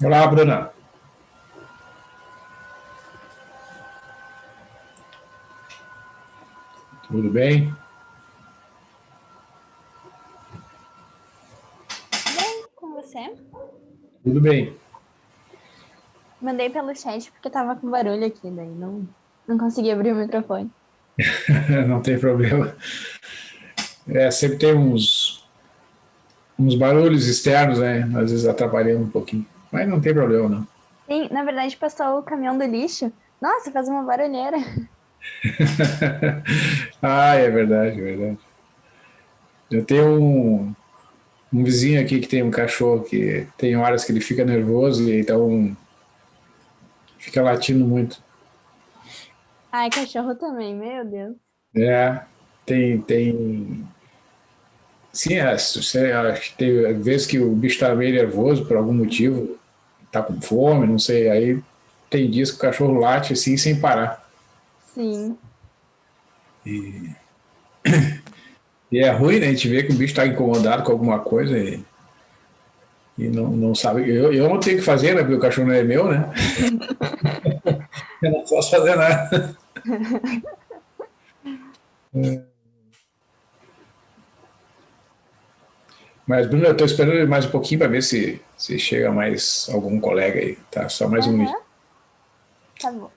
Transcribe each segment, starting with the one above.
Olá, Bruna. Tudo bem? Bem, com você? Tudo bem. Mandei pelo chat porque tava com barulho aqui, daí não consegui abrir o microfone. Não tem problema. Sempre tem uns barulhos externos, né? Às vezes atrapalhando um pouquinho. Mas não tem problema, não. Sim, na verdade passou o caminhão do lixo. Nossa, faz uma barulheira. Ah, é verdade, é verdade. Eu tenho um vizinho aqui que tem um cachorro que tem horas que ele fica nervoso e então fica latindo muito. Ai, cachorro também, meu Deus. É, tem. Sim, acho que tem vezes que o bicho tá meio nervoso por algum motivo, tá com fome, não sei. Aí tem dias que o cachorro late assim sem parar. Sim. E é ruim, né? A gente vê que o bicho está incomodado com alguma coisa e não sabe. Eu não tenho o que fazer, né? Porque o cachorro não é meu, né? Eu não posso fazer nada. Mas, Bruno, eu estou esperando mais um pouquinho para ver se chega mais algum colega aí, tá? Só mais um minuto. Aham, tá bom.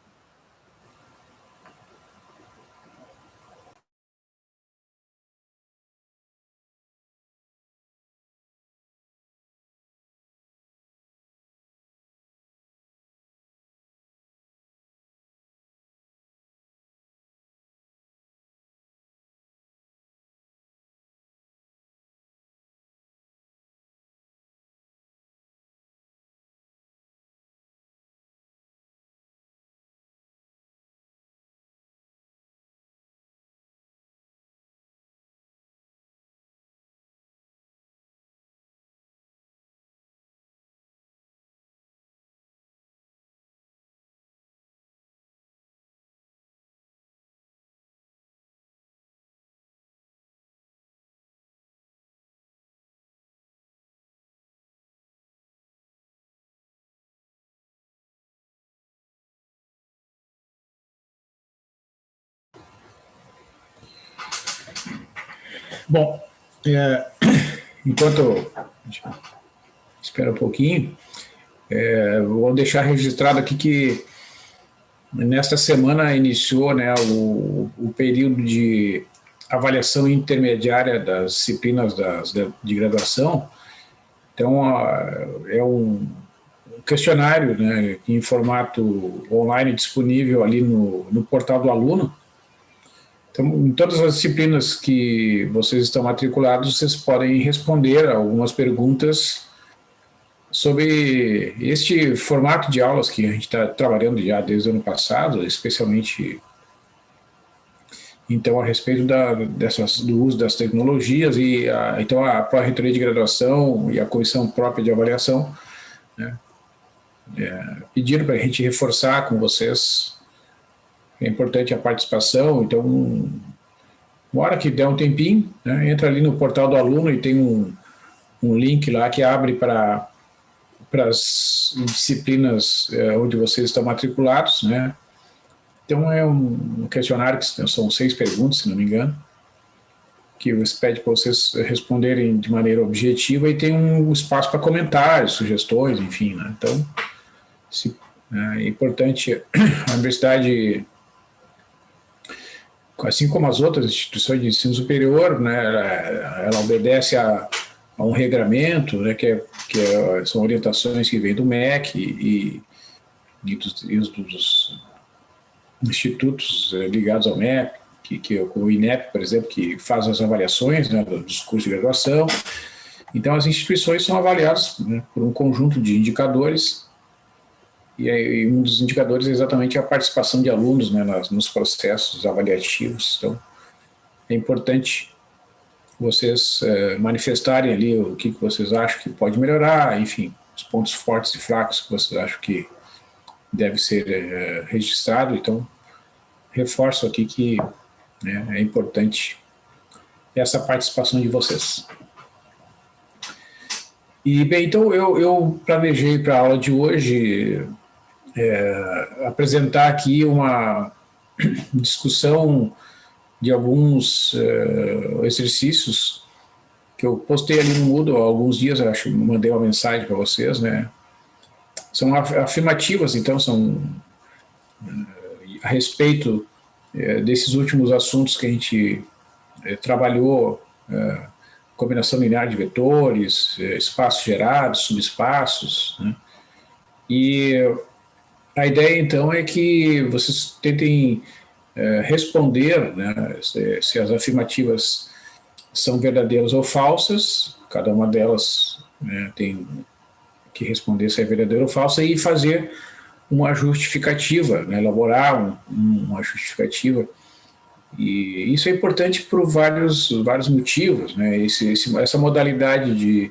Bom, é, enquanto espera um pouquinho, vou deixar registrado aqui que nesta semana iniciou, né, o período de avaliação intermediária das disciplinas de graduação. Então, é um questionário, né, em formato online disponível ali no portal do aluno. Então, em todas as disciplinas que vocês estão matriculados, vocês podem responder algumas perguntas sobre este formato de aulas que a gente está trabalhando já desde o ano passado, especialmente então a respeito do uso das tecnologias então a Pró-Reitoria de Graduação e a Comissão Própria de Avaliação pediram para a gente reforçar com vocês. É importante a participação, então, uma hora que der um tempinho, né, entra ali no portal do aluno e tem um link lá que abre para as disciplinas onde vocês estão matriculados, né? Então é um questionário que são 6 perguntas, se não me engano, que você pede para vocês responderem de maneira objetiva e tem um espaço para comentários, sugestões, enfim, né? Então, é importante a universidade, assim como as outras instituições de ensino superior, né, ela obedece a um regramento, né, são orientações que vêm do MEC dos institutos ligados ao MEC, o INEP, por exemplo, que faz as avaliações, né, dos cursos de graduação. Então, as instituições são avaliadas, né, por um conjunto de indicadores, e um dos indicadores é exatamente a participação de alunos, né, nos processos avaliativos. Então, é importante vocês manifestarem ali o que vocês acham que pode melhorar, enfim, os pontos fortes e fracos que vocês acham que deve ser registrado. Então, reforço aqui que, né, é importante essa participação de vocês. E, bem, então eu planejei para a aula de hoje apresentar aqui uma discussão de alguns exercícios que eu postei ali no Moodle há alguns dias, eu acho, mandei uma mensagem para vocês, né? São afirmativas, então, são a respeito desses últimos assuntos que a gente trabalhou, combinação linear de vetores, espaços gerados, subespaços, né? E a ideia, então, é que vocês tentem responder, né, se as afirmativas são verdadeiras ou falsas, cada uma delas, né, tem que responder se é verdadeira ou falsa e fazer uma justificativa, né, elaborar uma justificativa. E isso é importante por vários motivos, né? Essa modalidade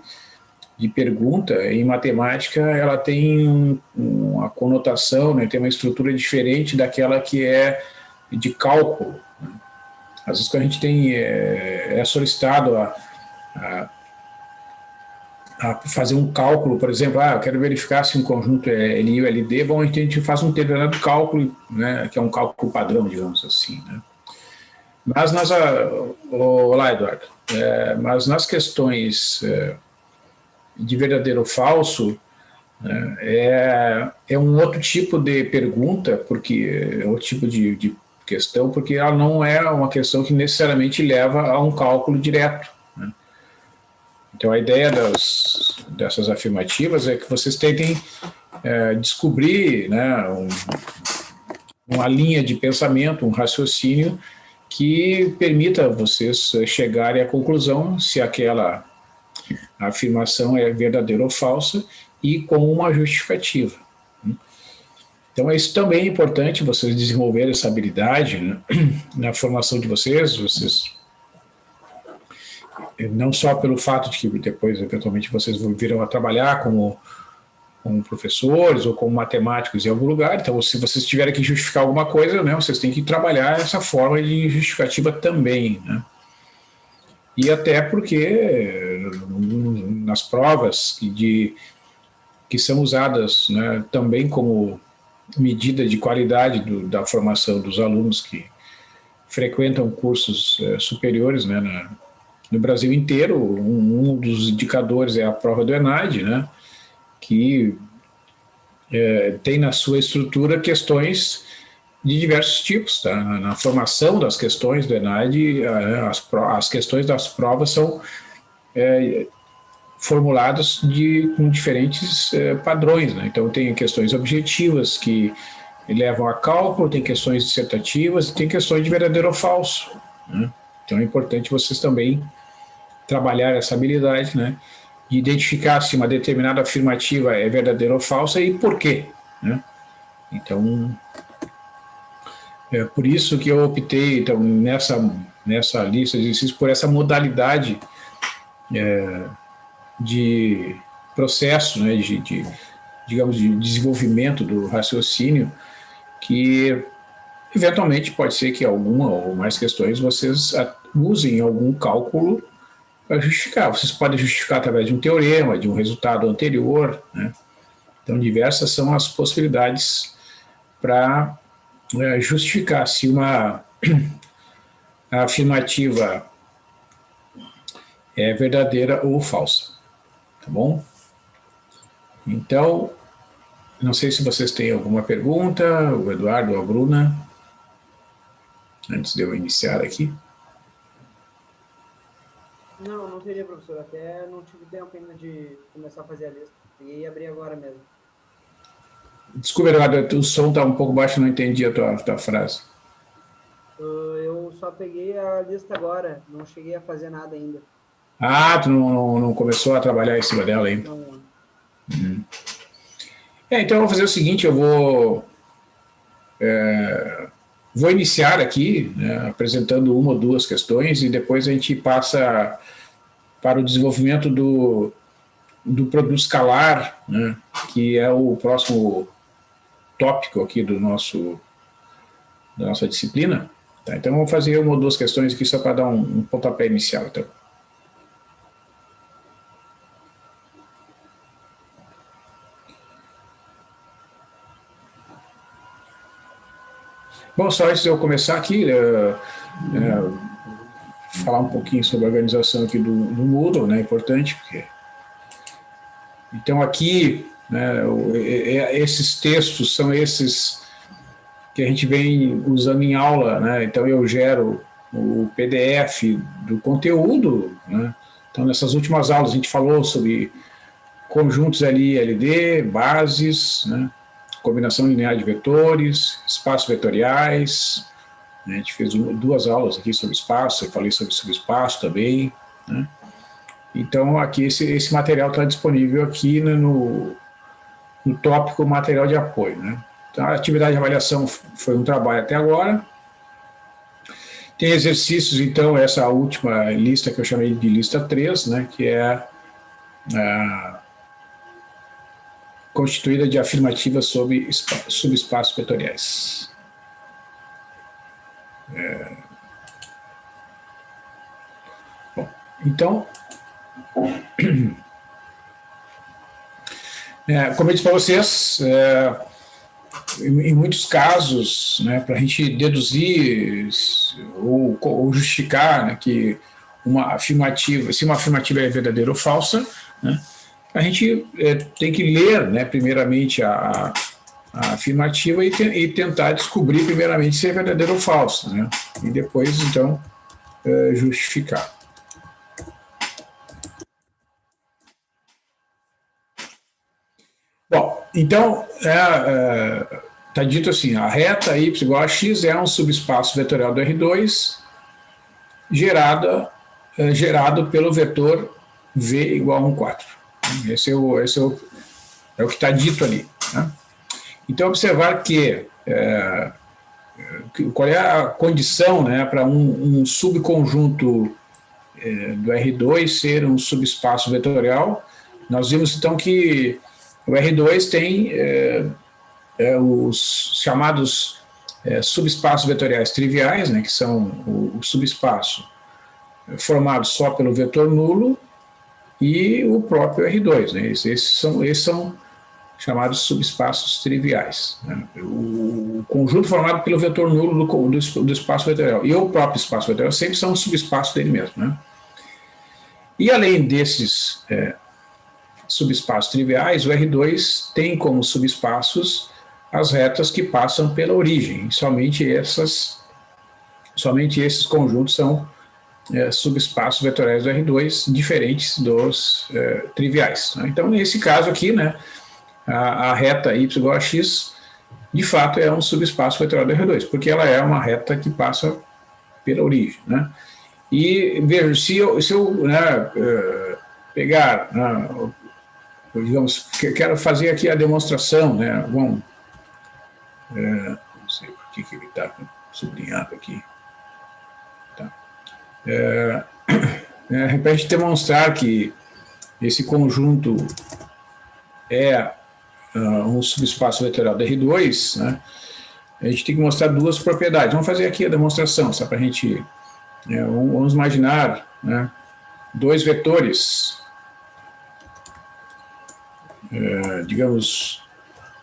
de pergunta em matemática, ela tem uma conotação, né, tem uma estrutura diferente daquela que é de cálculo. Às vezes, quando a gente é solicitado a fazer um cálculo, por exemplo, eu quero verificar se um conjunto é LI ou LD, bom, a gente faz um determinado cálculo, né, que é um cálculo padrão, digamos assim, né? Mas olá, Eduardo, mas nas questões de verdadeiro ou falso, né, é um outro tipo de pergunta, porque é outro tipo de questão, porque ela não é uma questão que necessariamente leva a um cálculo direto, né? Então, a ideia dessas afirmativas é que vocês tentem descobrir, né, uma linha de pensamento, um raciocínio que permita vocês chegarem à conclusão se aquela afirmação é verdadeira ou falsa e com uma justificativa. Então, isso também é importante, vocês desenvolverem essa habilidade, né, na formação de vocês não só pelo fato de que depois, eventualmente, vocês virão a trabalhar como professores ou como matemáticos em algum lugar. Então, se vocês tiverem que justificar alguma coisa, né, vocês têm que trabalhar essa forma de justificativa também, né? E até porque nas provas que são usadas, né, também como medida de qualidade da formação dos alunos que frequentam cursos superiores, né, no Brasil inteiro, um dos indicadores é a prova do ENAD, né, que tem na sua estrutura questões de diversos tipos. Tá? Na formação das questões do ENAD, as questões das provas são formuladas com diferentes padrões. Né? Então, tem questões objetivas que levam a cálculo, tem questões dissertativas e tem questões de verdadeiro ou falso. Né? Então, é importante vocês também trabalhar essa habilidade, né, de identificar se uma determinada afirmativa é verdadeira ou falsa e por quê, né? Então, é por isso que eu optei, então, nessa lista de exercícios, por essa modalidade de processo, né, digamos, de desenvolvimento do raciocínio, que eventualmente pode ser que alguma ou mais questões vocês usem algum cálculo para justificar. Vocês podem justificar através de um teorema, de um resultado anterior, né? Então, diversas são as possibilidades para justificar se uma afirmativa é verdadeira ou falsa, tá bom? Então, não sei se vocês têm alguma pergunta, o Eduardo ou a Bruna, antes de eu iniciar aqui. Não teria, professor. Até não tive tempo ainda de começar a fazer a lista. E abrir agora mesmo. Desculpa, Eduardo, o som está um pouco baixo, não entendi a tua frase. Eu só peguei a lista agora, não cheguei a fazer nada ainda. Tu não começou a trabalhar em cima dela ainda? Não. Então eu vou fazer o seguinte, eu vou iniciar aqui, né, apresentando uma ou duas questões e depois a gente passa para o desenvolvimento do produto escalar, né, que é o próximo tópico aqui da nossa disciplina. Tá? Então, eu vou fazer uma ou duas questões aqui só para dar um pontapé inicial. Então. Bom, só antes de eu começar aqui, falar um pouquinho sobre a organização aqui do Moodle, né, importante, porque... Então, aqui, né, esses textos são esses que a gente vem usando em aula, né, então eu gero o PDF do conteúdo, né, então nessas últimas aulas a gente falou sobre conjuntos LI/LD, bases, né, combinação linear de vetores, espaços vetoriais, né, a gente fez duas aulas aqui sobre espaço, eu falei sobre subespaço também, né. Então, aqui esse material está disponível aqui no tópico material de apoio, né. Então, a atividade de avaliação foi um trabalho até agora. Tem exercícios, então, essa última lista que eu chamei de lista 3, né, que é constituída de afirmativas sobre subespaços vetoriais. Bom, então, como eu disse para vocês, em muitos casos, né, para a gente deduzir ou justificar, né, que uma afirmativa, se uma afirmativa é verdadeira ou falsa, né, a gente tem que ler, né, primeiramente a afirmativa e tentar descobrir primeiramente se é verdadeira ou falsa, né, e depois, então, justificar. Bom, então, está dito assim, a reta y igual a x é um subespaço vetorial do R2 gerado pelo vetor v igual a 1, 4. Esse é o que está dito ali, né? Então, observar que qual é a condição, né, para um subconjunto do R2 ser um subespaço vetorial. Nós vimos, então, que o R2 tem os chamados subespaços vetoriais triviais, né, que são o subespaço formado só pelo vetor nulo e o próprio R2. Né, esses são chamados subespaços triviais. Né, o conjunto formado pelo vetor nulo do espaço vetorial e o próprio espaço vetorial sempre são subespaços dele mesmo. Né. E além desses subespaços triviais, o R2 tem como subespaços as retas que passam pela origem. Somente esses conjuntos são subespaços vetoriais do R2, diferentes dos triviais. Né? Então, nesse caso aqui, né, a reta y igual a x, de fato, é um subespaço vetorial do R2, porque ela é uma reta que passa pela origem. Né? E, veja, se eu pegar... digamos, quero fazer aqui a demonstração, né? Bom, não sei por que ele está sublinhado aqui. Tá. Para a gente demonstrar que esse conjunto é um subespaço vetorial da R2, né? A gente tem que mostrar duas propriedades. Vamos fazer aqui a demonstração, só para a gente... vamos imaginar, né, dois vetores, digamos,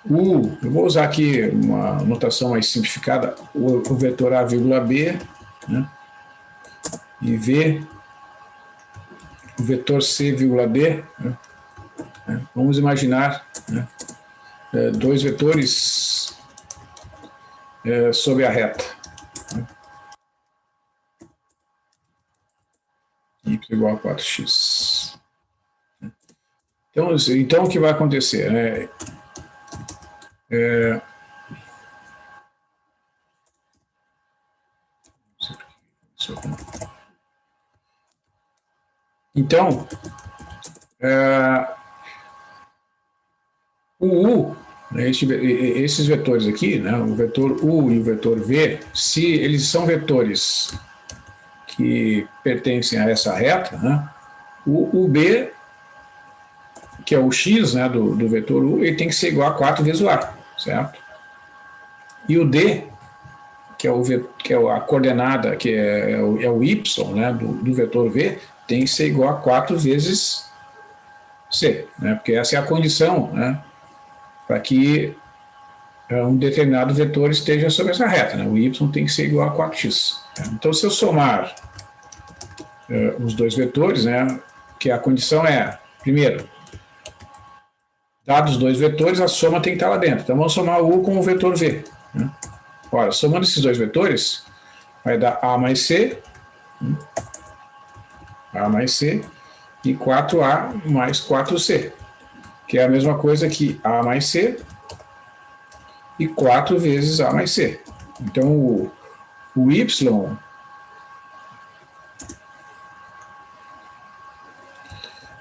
eu vou usar aqui uma notação mais simplificada, o vetor A, B, né, e V, o vetor C, D, né, vamos imaginar, né, dois vetores sob a reta, né, y igual a 4x. Então, o que vai acontecer? Né? Então, o U, né, esses vetores aqui, né, o vetor U e o vetor V, se eles são vetores que pertencem a essa reta, né, o B, que é o x, né, do vetor U, ele tem que ser igual a 4 vezes o A, certo? E o D, que é a coordenada, que é o y, né, do vetor V, tem que ser igual a 4 vezes C, né, porque essa é a condição, né, para que um determinado vetor esteja sobre essa reta, né? O y tem que ser igual a 4x. Então, se eu somar os dois vetores, né, que a condição é, primeiro, dados os dois vetores, a soma tem que estar lá dentro. Então, vamos somar o u com o vetor v. Né? Ora, somando esses dois vetores, vai dar a mais c e 4a mais 4c, que é a mesma coisa que a mais c e 4 vezes a mais c. Então, o y,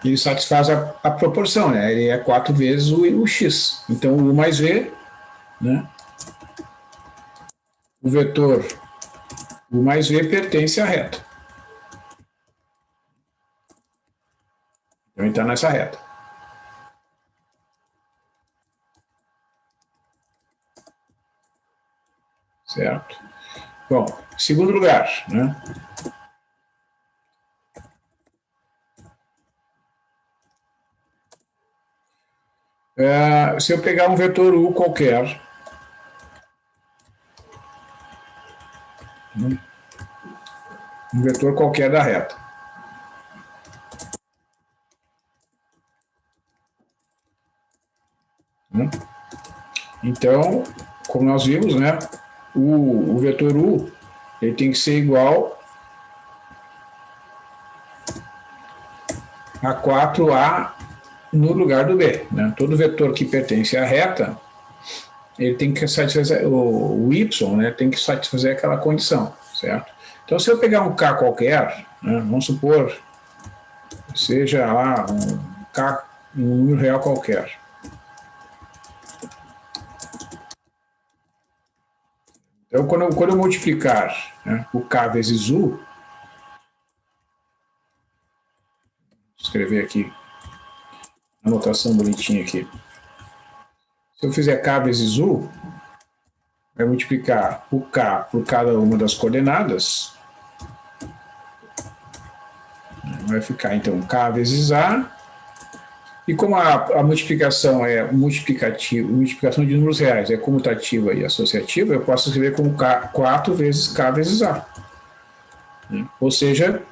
ele satisfaz a proporção, né? Ele é 4 vezes o x. Então, o u mais v, né? O vetor u mais v pertence à reta. Então, ele está nessa reta. Certo? Bom, segundo lugar, né? Se eu pegar um vetor u qualquer, um vetor qualquer da reta, né? Então, como nós vimos, né, o vetor u ele tem que ser igual a 4a no lugar do b. Né? Todo vetor que pertence à reta, ele tem que satisfazer, o y, né, tem que satisfazer aquela condição, certo? Então, se eu pegar um k qualquer, né, vamos supor, seja lá um k, um número real qualquer. Então, quando eu multiplicar, né, o k vezes u, vou escrever aqui, a notação bonitinha aqui. Se eu fizer k vezes u, vai multiplicar o k por cada uma das coordenadas. Vai ficar, então, k vezes a. E como a multiplicação é multiplicação de números reais, é comutativa e associativa, eu posso escrever como 4 vezes k vezes a. Ou seja,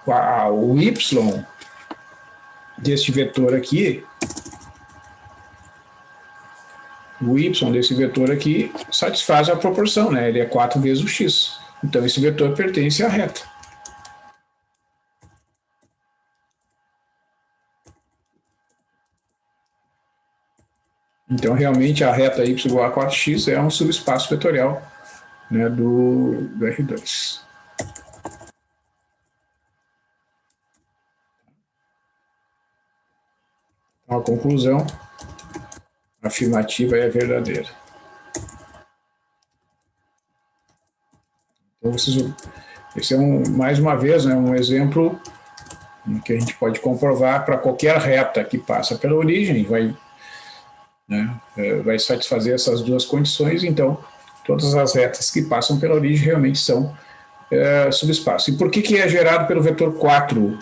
o y deste vetor aqui, o y desse vetor aqui satisfaz a proporção, né? Ele é 4 vezes o x. Então, esse vetor pertence à reta. Então, realmente, a reta y igual a 4x é um subespaço vetorial, né, do R2. Então, a conclusão afirmativa é verdadeira. Então, esse é mais uma vez, né, um exemplo que a gente pode comprovar para qualquer reta que passa pela origem, vai satisfazer essas duas condições. Então, todas as retas que passam pela origem realmente são subespaço. E por que é gerado pelo vetor 4,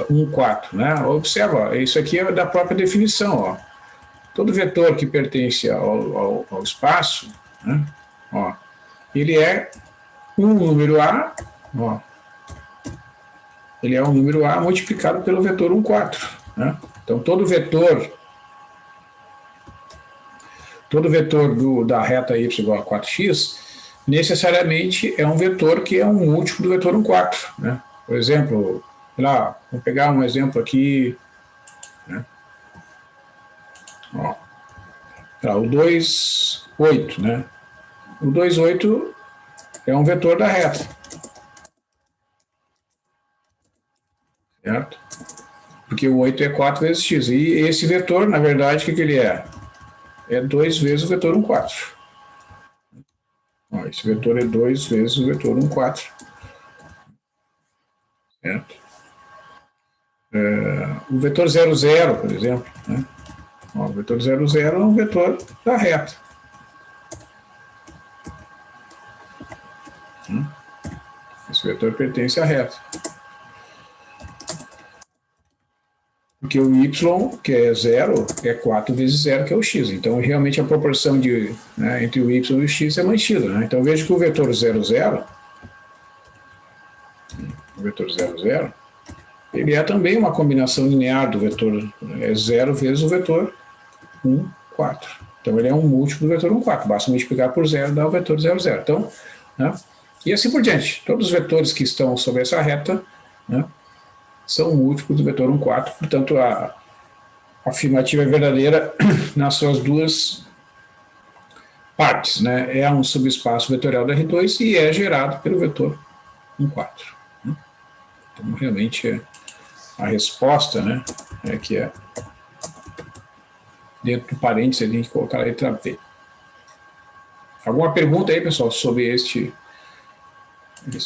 1, 4? Né? Observa, isso aqui é da própria definição. Ó. Todo vetor que pertence ao espaço, né? Ó, ele é um número A, ó, ele é um número A multiplicado pelo vetor 1, 4. Né? Então, todo vetor da reta y igual a 4x, necessariamente é um vetor que é um múltiplo do vetor 1, 4. Né? Por exemplo, lá, vamos pegar um exemplo aqui, né? Ó, o 2, 8. Né? O 2, 8 é um vetor da reta. Certo? Porque o 8 é 4 vezes x. E esse vetor, na verdade, o que ele é? É 2 vezes o vetor 1, 4. Ó, esse vetor é 2 vezes o vetor 1, 4. Certo? O vetor 0, 0, por exemplo. Né? Ó, o vetor 0, 0 é um vetor da reta. Esse vetor pertence à reta. Porque o y, que é 0, é 4 vezes 0, que é o x. Então, realmente, a proporção entre o y e o x é mantida. Né? Então, veja que o vetor 0, 0, ele é também uma combinação linear do vetor 0 vezes o vetor 1, 4. Então, ele é um múltiplo do vetor 1, 4. Basta multiplicar por 0 e dar o vetor 0, 0. Então, né? E assim por diante. Todos os vetores que estão sobre essa reta, né, são múltiplos do vetor 1, 4. Portanto, a afirmativa é verdadeira nas suas duas partes. Né? É um subespaço vetorial da R2 e é gerado pelo vetor 1, 4. Né? Então, realmente, a resposta, né, é que é dentro do parênteses, a gente tem que colocar a letra V. Alguma pergunta aí, pessoal, sobre este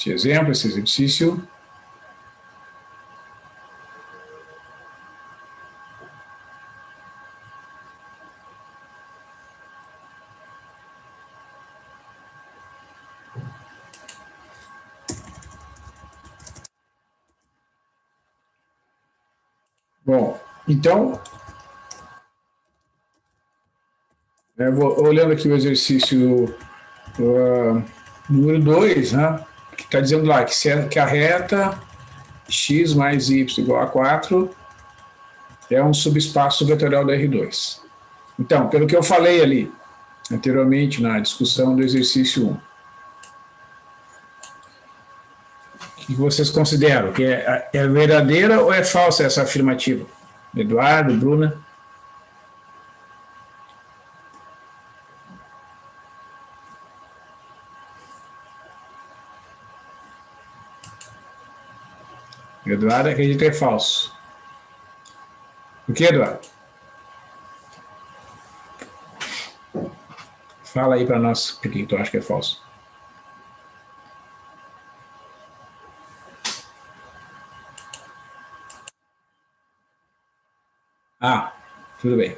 exemplo, esse exercício? Bom, então, olhando aqui o exercício número 2, né, que está dizendo lá que a reta x mais y igual a 4 é um subespaço vetorial da R2. Então, pelo que eu falei ali anteriormente na discussão do exercício 1, o que vocês consideram? Que é verdadeira ou é falsa essa afirmativa? Eduardo, Bruna? Eduardo acredita que é falso. O que, Eduardo? Fala aí para nós por que tu acha que é falso. Ah, tudo bem.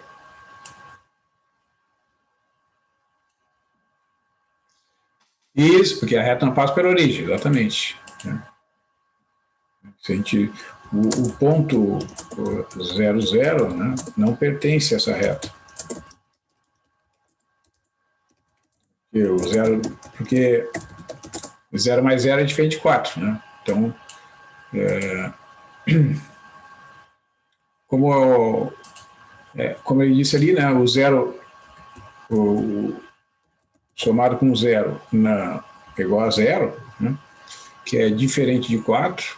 Isso, porque a reta não passa pela origem, exatamente. Se a gente, o ponto 0, 0, né, não pertence a essa reta. Porque 0 mais 0 é diferente de 4. Né? Então, como ele disse ali, né, o 0 somado com 0 é igual a 0, né, que é diferente de 4.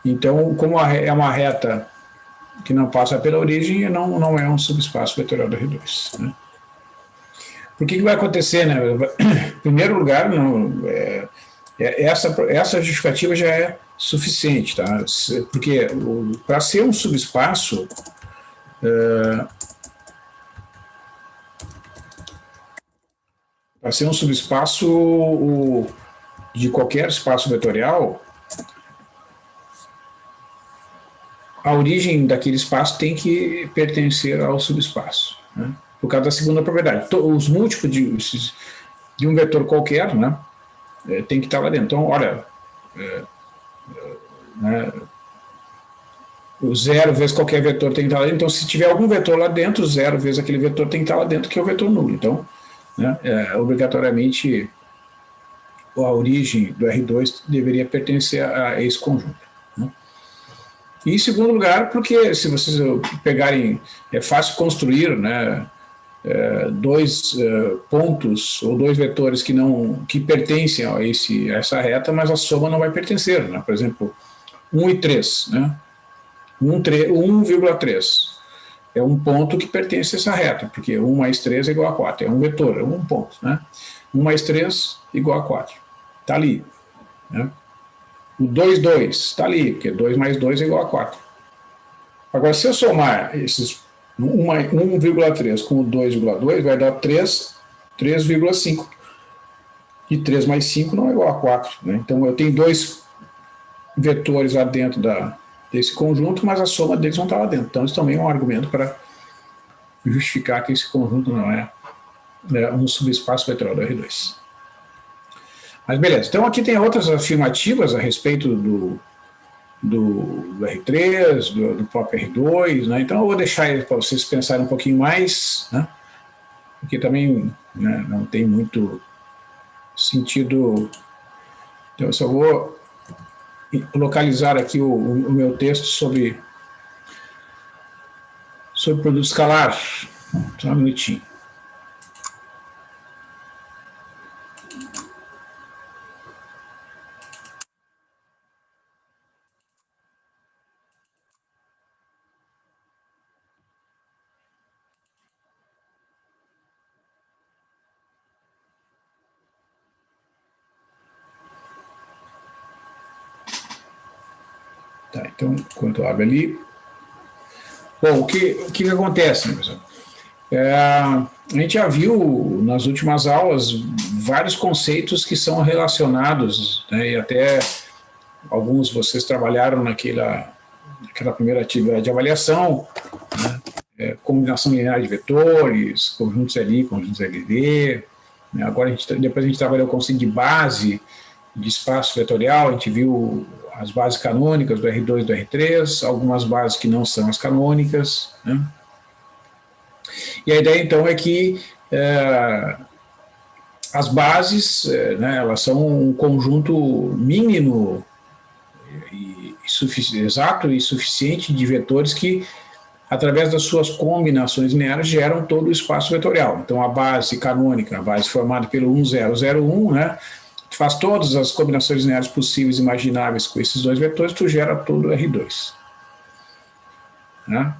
Então, como é uma reta que não passa pela origem, não é um subespaço vetorial da R2. Né? Por que vai acontecer? Né? Em primeiro lugar, essa justificativa já é suficiente, tá? Porque para ser um subespaço, de qualquer espaço vetorial, a origem daquele espaço tem que pertencer ao subespaço, né? Por causa da segunda propriedade. Os múltiplos de um vetor qualquer, né, tem que estar lá dentro. Então, olha, né, o 0 vezes qualquer vetor tem que estar lá dentro. Então, se tiver algum vetor lá dentro, 0 vezes aquele vetor tem que estar lá dentro, que é o vetor nulo. Então, né, obrigatoriamente, a origem do R2 deveria pertencer a esse conjunto. Né? E em segundo lugar, porque se vocês pegarem, é fácil construir, né, dois pontos ou dois vetores que pertencem a essa reta, mas a soma não vai pertencer. Né? Por exemplo, 1 e 3. Né? 1,3 é um ponto que pertence a essa reta, porque 1 mais 3 é igual a 4. É um vetor, é um ponto. Né? 1 mais 3 igual a 4. Está ali. Né? O 2, 2 está ali, porque 2 mais 2 é igual a 4. Agora, se eu somar esses 1,3 com o 2,2, vai dar 3,5. E 3 mais 5 não é igual a 4. Né? Então, eu tenho dois vetores lá dentro desse conjunto, mas a soma deles não está lá dentro. Então, isso também é um argumento para justificar que esse conjunto não é um subespaço vetorial da R2. Mas beleza, então aqui tem outras afirmativas a respeito do R3, do próprio R2, né? Então eu vou deixar para vocês pensarem um pouquinho mais, né? Porque também, né, não tem muito sentido. Então eu só vou localizar aqui o meu texto sobre produto escalar. Só um minutinho. Tá, então, enquanto eu abro ali. Bom, o que acontece, né, pessoal? A gente já viu nas últimas aulas vários conceitos que são relacionados, né, e até alguns de vocês trabalharam naquela primeira atividade de avaliação, né, combinação linear de vetores, conjuntos LI, conjuntos LD, né, agora depois a gente trabalhou o conceito de base de espaço vetorial, a gente viu as bases canônicas do R2 e do R3, algumas bases que não são as canônicas, né? E a ideia, então, é que as bases, né, elas são um conjunto mínimo exato e suficiente de vetores que, através das suas combinações lineares, geram todo o espaço vetorial. Então, a base canônica, a base formada pelo 1, 0, 0, 1, né, tu faz todas as combinações lineares possíveis e imagináveis com esses dois vetores, tu gera todo o R2. Né?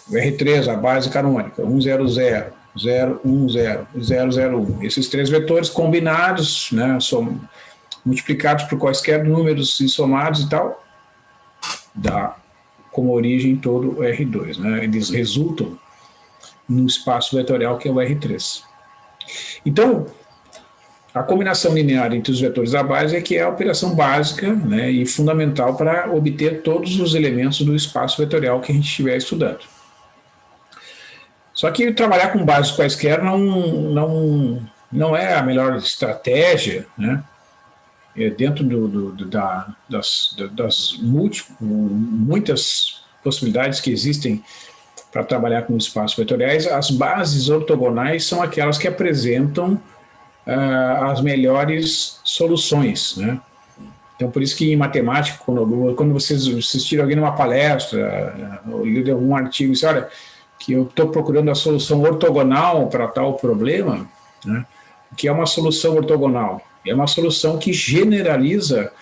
O R3, a base canônica, 1, 0, 0, 0, 1, 0, 0, 0, 1. Esses três vetores combinados, né, são multiplicados por quaisquer números e somados e tal, dá como origem todo o R2. Né? Eles resultam no espaço vetorial que é o R3. Então, a combinação linear entre os vetores da base é que é a operação básica, né, e fundamental para obter todos os elementos do espaço vetorial que a gente estiver estudando. Só que trabalhar com bases quaisquer não é a melhor estratégia, né, dentro das muitas possibilidades que existem para trabalhar com espaços vetoriais. As bases ortogonais são aquelas que apresentam as melhores soluções, né? Então, por isso que em matemática, quando vocês assistiram alguém numa palestra, ou ler algum artigo, e disse, olha, que eu estou procurando a solução ortogonal para tal problema, né? O que é uma solução ortogonal? É uma solução que generaliza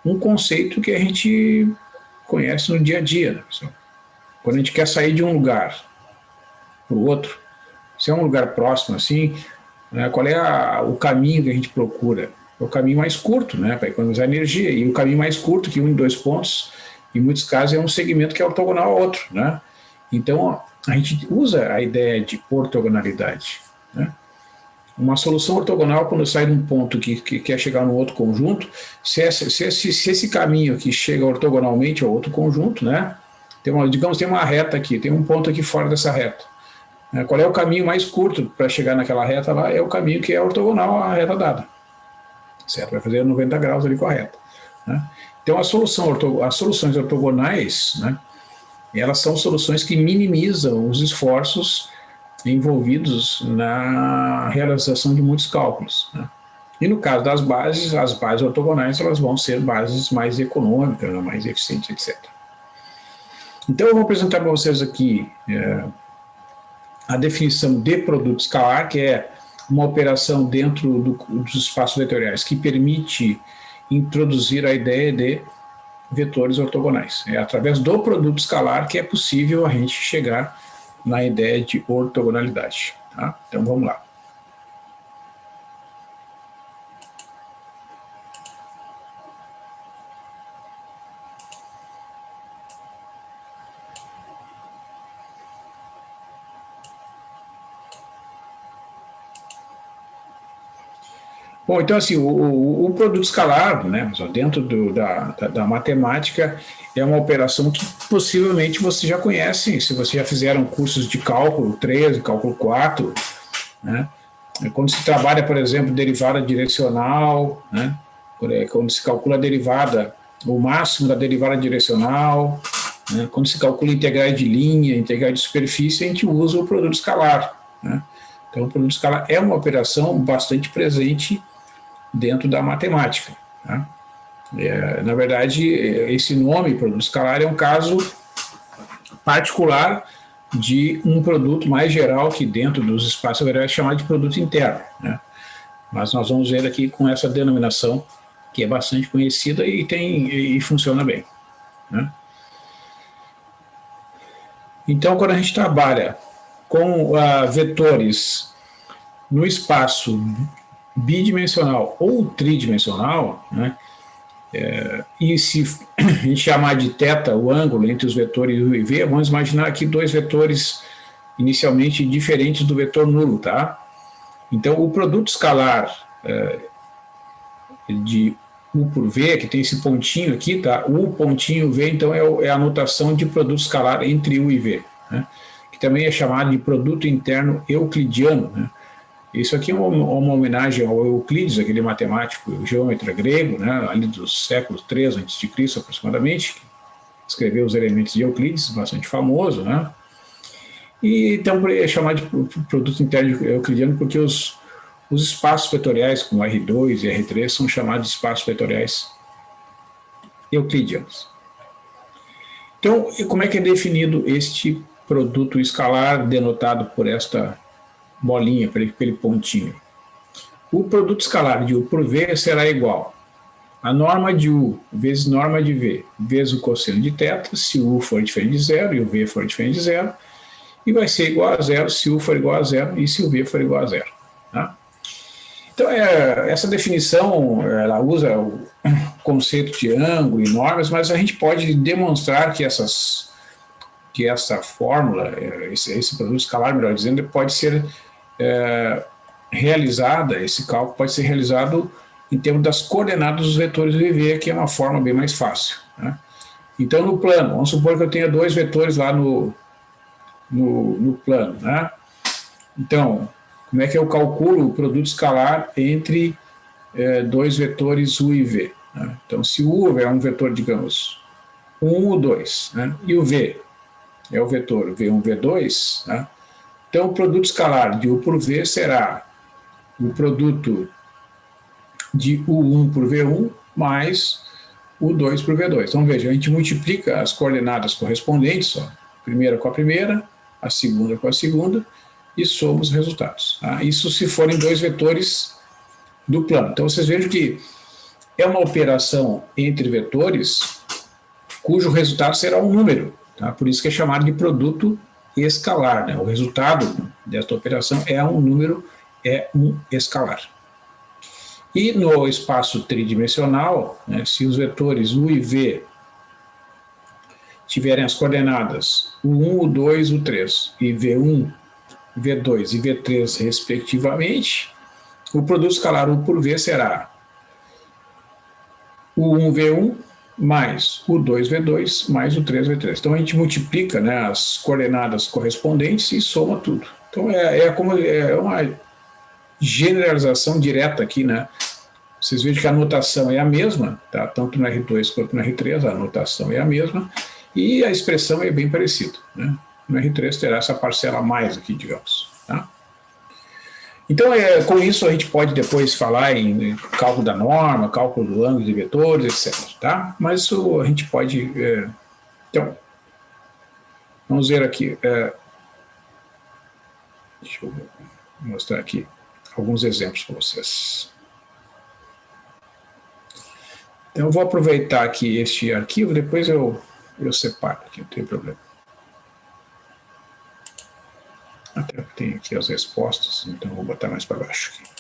um conceito que a gente conhece no dia a dia, né, pessoal? Quando a gente quer sair de um lugar para o outro, se é um lugar próximo assim, né, qual é o caminho que a gente procura? É o caminho mais curto, né, para economizar energia. E o caminho mais curto, que une dois pontos, em muitos casos é um segmento que é ortogonal ao outro, né? Então, a gente usa a ideia de ortogonalidade, né? Uma solução ortogonal, quando sai de um ponto que quer chegar no outro conjunto, se esse caminho que chega ortogonalmente ao outro conjunto, né, digamos, tem uma reta aqui, tem um ponto aqui fora dessa reta. Qual é o caminho mais curto para chegar naquela reta lá? É o caminho que é ortogonal à reta dada. Certo? Vai fazer 90 graus ali com a reta. Né? Então, as soluções ortogonais, né, elas são soluções que minimizam os esforços envolvidos na realização de muitos cálculos. Né? E no caso das bases, as bases ortogonais, elas vão ser bases mais econômicas, mais eficientes, etc. Então, eu vou apresentar para vocês aqui a definição de produto escalar, que é uma operação dentro dos espaços vetoriais que permite introduzir a ideia de vetores ortogonais. É através do produto escalar que é possível a gente chegar na ideia de ortogonalidade. Tá? Então, vamos lá. Bom, então assim, o produto escalar, né, dentro da matemática, é uma operação que possivelmente você já conhece, se você já fizeram cursos de cálculo 3, cálculo 4, né, Quando se trabalha, por exemplo, derivada direcional, né? Quando se calcula a derivada, o máximo da derivada direcional, né? Quando se calcula integrais de linha, integrais de superfície, a gente usa o produto escalar, né? Então, o produto escalar é uma operação bastante presente dentro da matemática, né? Na verdade, esse nome, produto escalar, é um caso particular de um produto mais geral que dentro dos espaços é chamado de produto interno, né? Mas nós vamos ver aqui com essa denominação que é bastante conhecida e funciona bem, né? Então, quando a gente trabalha com vetores no espaço bidimensional ou tridimensional, né? E se a gente chamar de θ o ângulo entre os vetores u e v, vamos imaginar aqui dois vetores inicialmente diferentes do vetor nulo, tá? Então, o produto escalar de u por v, que tem esse pontinho aqui, tá? U pontinho v, então é a notação de produto escalar entre u e v, né? Que também é chamado de produto interno euclidiano, né? Isso aqui é uma homenagem ao Euclides, aquele matemático geômetra grego, né, ali do século III a.C., aproximadamente, que escreveu os elementos de Euclides, bastante famoso, né? E então é chamado de produto interno euclidiano porque os espaços vetoriais, como R2 e R3, são chamados de espaços vetoriais euclidianos. Então, como é que é definido este produto escalar denotado por esta bolinha, por aquele pontinho? O produto escalar de U por V será igual a norma de U vezes norma de V, vezes o cosseno de θ, se o U for diferente de zero e o V for diferente de zero, e vai ser igual a zero se U for igual a zero e se o V for igual a zero, tá? Então, essa definição, ela usa o conceito de ângulo e normas, mas a gente pode demonstrar que essa fórmula, esse produto escalar, melhor dizendo, pode ser realizada, esse cálculo pode ser realizado em termos das coordenadas dos vetores UV, que é uma forma bem mais fácil, né? Então, no plano, vamos supor que eu tenha dois vetores lá no plano, né? Então, como é que eu calculo o produto escalar entre dois vetores U e V, né? Então, se o U é um vetor, digamos, 1, U, 2, né? E o V é o vetor V1, V2, né? Então, o produto escalar de U por V será o produto de U1 por V1 mais U2 por V2. Então, veja, a gente multiplica as coordenadas correspondentes, ó, a primeira com a primeira, a segunda com a segunda, e soma os resultados, tá? Isso se forem dois vetores do plano. Então, vocês vejam que é uma operação entre vetores cujo resultado será um número, tá? Por isso que é chamado de produto escalar, né? O resultado desta operação é um número, é um escalar. E no espaço tridimensional, né, se os vetores U e V tiverem as coordenadas U1, U2, U3 e V1, V2 e V3 respectivamente, o produto escalar U por V será U1, V1 mais U2, V2 mais U3, V3. Então a gente multiplica, né, as coordenadas correspondentes e soma tudo. Então é uma generalização direta aqui, né? Vocês vejam que a notação é a mesma, tá? Tanto no R2 quanto no R3, a notação é a mesma, e a expressão é bem parecida, né? No R3 terá essa parcela a mais aqui, digamos, tá? Então, com isso, a gente pode depois falar em cálculo da norma, cálculo do ângulo de vetores, etc, tá? Mas isso a gente pode... Então, vamos ver aqui. Deixa eu mostrar aqui alguns exemplos para vocês. Então, eu vou aproveitar aqui este arquivo, depois eu separo aqui, não tem problema. Até tem aqui as respostas, então eu vou botar mais para baixo aqui.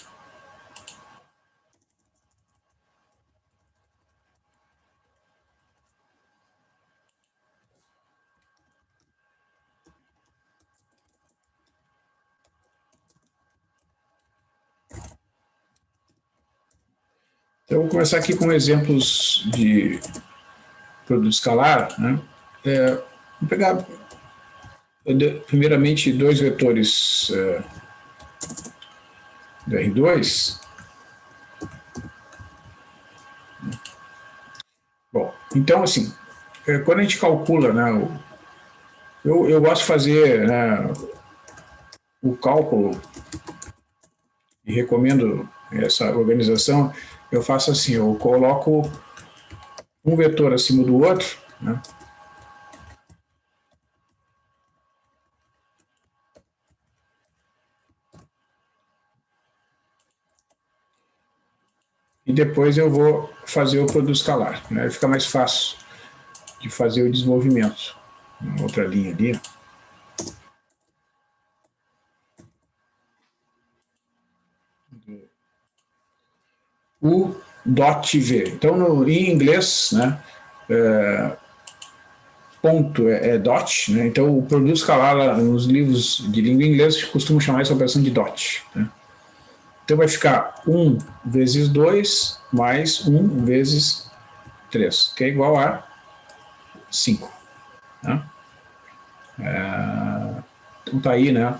Então, eu vou começar aqui com exemplos de produto escalar, né? Vou pegar, primeiramente, dois vetores do R2. Bom, então, assim, quando a gente calcula, né, eu gosto de fazer, né, o cálculo e recomendo essa organização. Eu faço assim, eu coloco um vetor acima do outro, né, e depois eu vou fazer o produto escalar, né, fica mais fácil de fazer o desenvolvimento. Uma outra linha ali. O dot v. Então, em inglês, né, ponto é dot, né, então o produto escalar nos livros de língua inglesa costumam chamar essa operação de dot, né. Então vai ficar 1 vezes 2 mais 1 vezes 3, que é igual a 5. Né? Então está aí, né,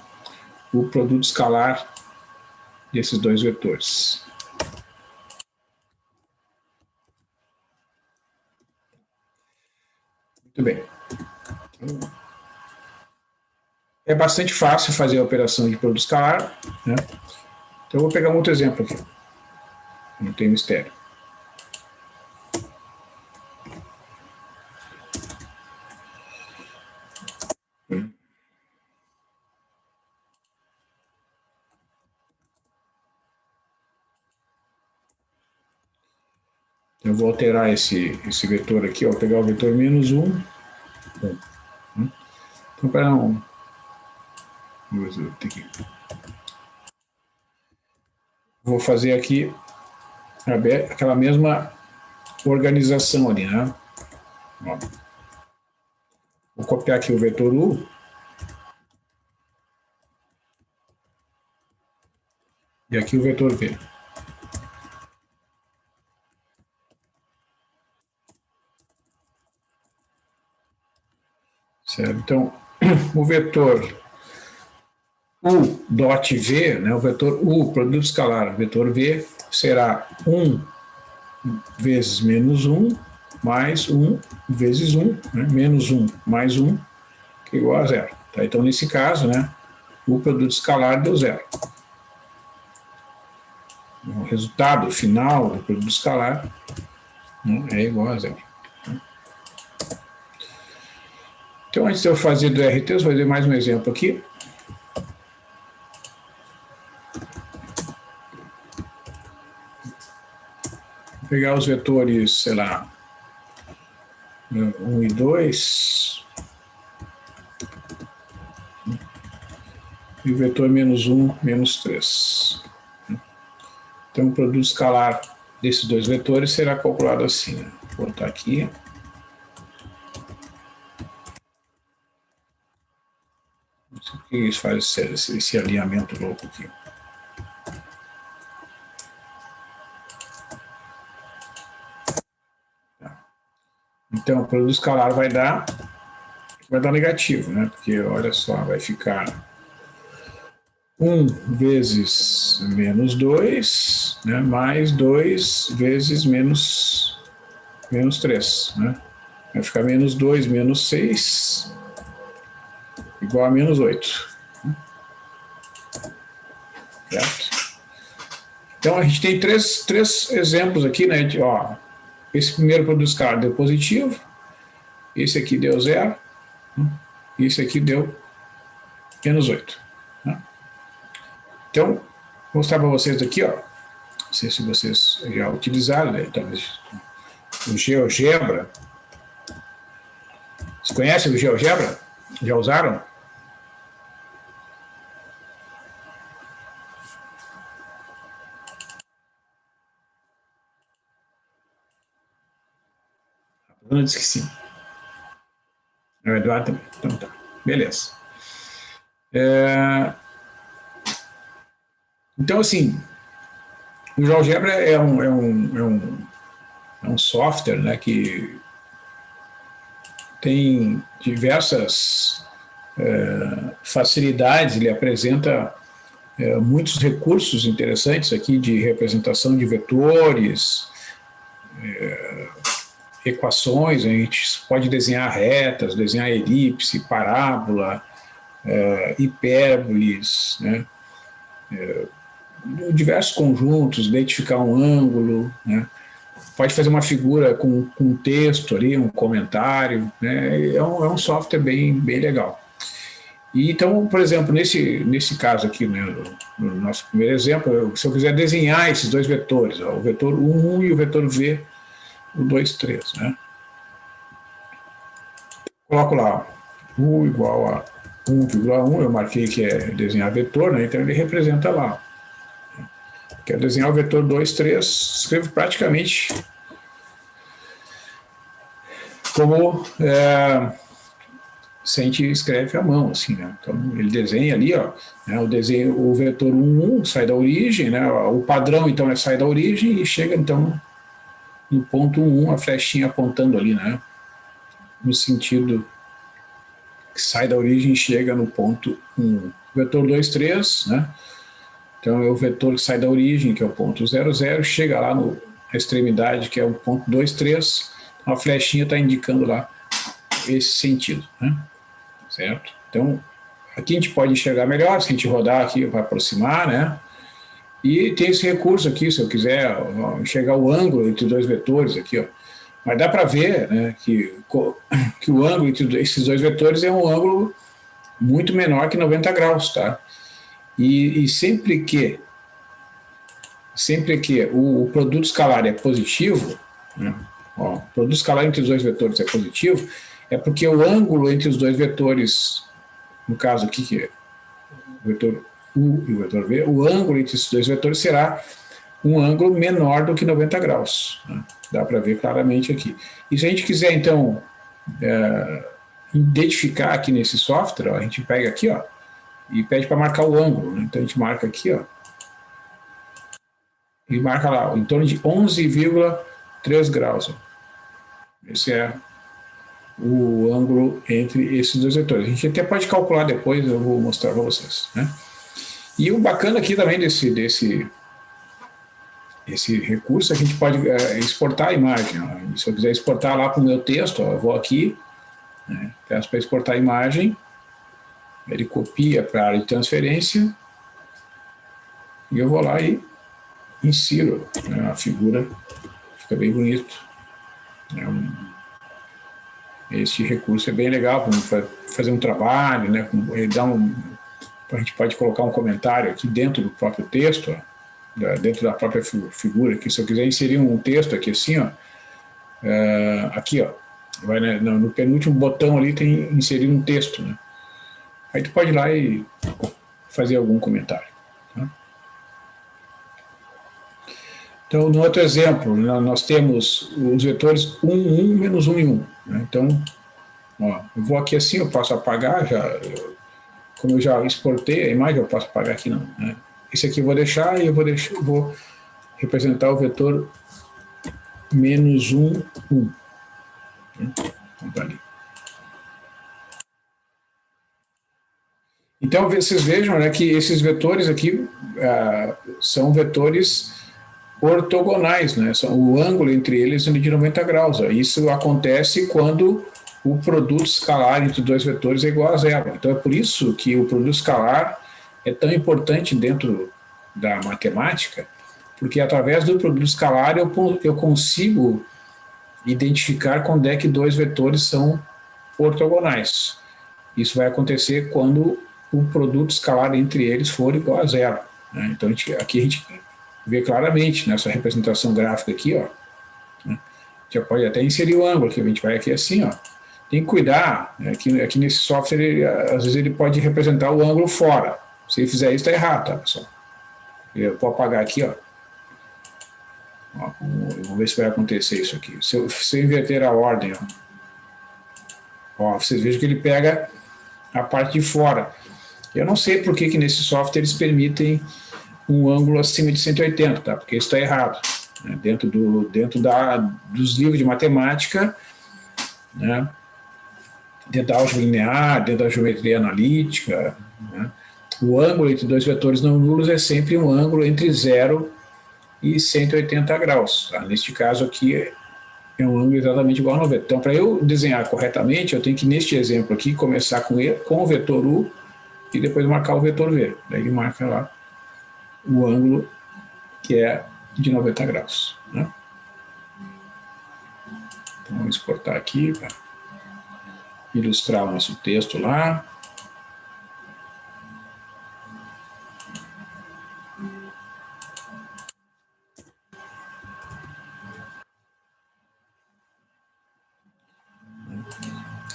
o produto escalar desses dois vetores. Muito bem. É bastante fácil fazer a operação de produto escalar, né? Então eu vou pegar um outro exemplo aqui. Não tem mistério. Eu vou alterar esse vetor aqui, ó, vou pegar o vetor menos 1. Então, para não... Vou fazer aqui aquela mesma organização ali, né? Ó. Vou copiar aqui o vetor U. E aqui o vetor V. Certo? Então, o vetor U dot V, né, o vetor U, produto escalar, o vetor V, será 1 vezes menos 1, mais 1 vezes 1, né, menos 1 mais 1, que é igual a zero. Tá? Então, nesse caso, né, o produto escalar deu zero. O resultado final do produto escalar, né, é igual a zero. Então, antes de eu fazer do RT, eu vou fazer mais um exemplo aqui. Vou pegar os vetores, sei lá, 1 e 2, e o vetor menos 1, menos 3. Então, o produto escalar desses dois vetores será calculado assim, né? Vou botar aqui. Não sei por que eles fazem esse alinhamento louco aqui. Então, o produto escalar vai dar negativo, né? Porque, olha só, vai ficar 1 vezes menos 2, né? Mais 2 vezes menos 3, né? Vai ficar menos 2 menos 6, igual a menos 8. Certo? Então, a gente tem três exemplos aqui, né? Ó, esse primeiro produto escalar deu positivo, esse aqui deu 0, e esse aqui deu menos 8. Né? Então, vou mostrar para vocês aqui, ó, não sei se vocês já utilizaram, né? Talvez o GeoGebra. Vocês conhecem o GeoGebra? Já usaram? A Bruna disse que sim. O Eduardo também. Então tá. Beleza. Então, assim, o GeoGebra é um software, né, que tem diversas facilidades, ele apresenta muitos recursos interessantes aqui de representação de vetores, equações, a gente pode desenhar retas, desenhar elipse, parábola, hipérboles, né? Diversos conjuntos, identificar um ângulo, né? Pode fazer uma figura com texto ali, um comentário, né? É um software bem legal. E então, por exemplo, nesse caso aqui, né, no nosso primeiro exemplo, se eu quiser desenhar esses dois vetores, ó, o vetor U1 e o vetor V, o 2, 3, né? Coloco lá U igual a 1,1, eu marquei que é desenhar vetor, né? Então ele representa lá. Quero desenhar o vetor 2, 3, escrevo praticamente como se a gente escreve à mão, assim, né? Então ele desenha ali, ó, né? O vetor 1 sai da origem, né? O padrão então sai da origem e chega então no ponto 1, a flechinha apontando ali, né? No sentido que sai da origem e chega no ponto 1. O vetor 2, 3, né? Então é o vetor que sai da origem, que é o ponto 0, 0, chega lá na extremidade, que é o ponto 2, 3, a flechinha está indicando lá esse sentido, né? Certo? Então, aqui a gente pode enxergar melhor, se a gente rodar aqui vai aproximar, né? E tem esse recurso aqui, se eu quiser enxergar o ângulo entre dois vetores aqui, ó. Mas dá para ver, né, que o ângulo entre esses dois vetores é um ângulo muito menor que 90 graus, tá? E sempre que o produto escalar é positivo, né, ó, o produto escalar entre os dois vetores é positivo, é porque o ângulo entre os dois vetores, no caso aqui, que é o vetor U e o vetor V, o ângulo entre esses dois vetores será um ângulo menor do que 90 graus. Né? Dá para ver claramente aqui. E se a gente quiser, então, identificar aqui nesse software, ó, a gente pega aqui, ó, e pede para marcar o ângulo. Né? Então a gente marca aqui, ó, e marca lá, em torno de 11,3 graus. Ó. Esse é o ângulo entre esses dois vetores. A gente até pode calcular depois, eu vou mostrar para vocês. Né? E o bacana aqui também desse recurso, a gente pode exportar a imagem. Ó. Se eu quiser exportar lá para o meu texto, ó, eu vou aqui, né, peço para exportar a imagem, ele copia para a área de transferência, e eu vou lá e insiro, né, a figura, fica bem bonito. Esse recurso é bem legal para fazer um trabalho, né, a gente pode colocar um comentário aqui dentro do próprio texto, ó, dentro da própria figura, que se eu quiser inserir um texto aqui assim, ó, aqui, ó, vai no penúltimo botão ali tem inserir um texto, né? Aí tu pode ir lá e fazer algum comentário. Tá? Então, no outro exemplo, nós temos os vetores 1, 1, menos 1 e 1. Né? Então, ó, eu vou aqui assim, eu posso apagar, como eu já exportei a imagem, eu posso apagar aqui não, né? Esse aqui eu vou deixar e eu vou representar o vetor menos 1, 1. Então, vocês vejam, né, que esses vetores aqui são vetores ortogonais, né? O ângulo entre eles é de 90 graus. Ó. Isso acontece quando o produto escalar entre dois vetores é igual a zero. Então, é por isso que o produto escalar é tão importante dentro da matemática, porque através do produto escalar eu consigo identificar quando é que dois vetores são ortogonais. Isso vai acontecer quando o produto escalar entre eles for igual a zero. Né? Então, aqui a gente vê claramente nessa representação gráfica aqui, ó, né? Já pode até inserir o ângulo, que a gente vai aqui assim, ó. Tem que cuidar, né? Aqui nesse software, às vezes ele pode representar o ângulo fora. Se ele fizer isso, está errado, tá, pessoal? Eu vou apagar aqui, ó. Vamos ver se vai acontecer isso aqui. Se eu inverter a ordem, ó, vocês vejam que ele pega a parte de fora. Eu não sei por que nesse software eles permitem um ângulo acima de 180, tá? Porque isso está errado. Né? Dentro dos livros de matemática, né? Dentro da álgebra linear, dentro da geometria analítica, né? o ângulo entre dois vetores não nulos é sempre um ângulo entre 0 e 180 graus. Tá? Neste caso aqui é um ângulo exatamente igual a 90. Então, para eu desenhar corretamente, eu tenho que, neste exemplo aqui, começar com o vetor U e depois marcar o vetor V. Daí ele marca lá o ângulo que é de 90 graus. Né? Então, vamos exportar aqui para ilustrar o nosso texto lá.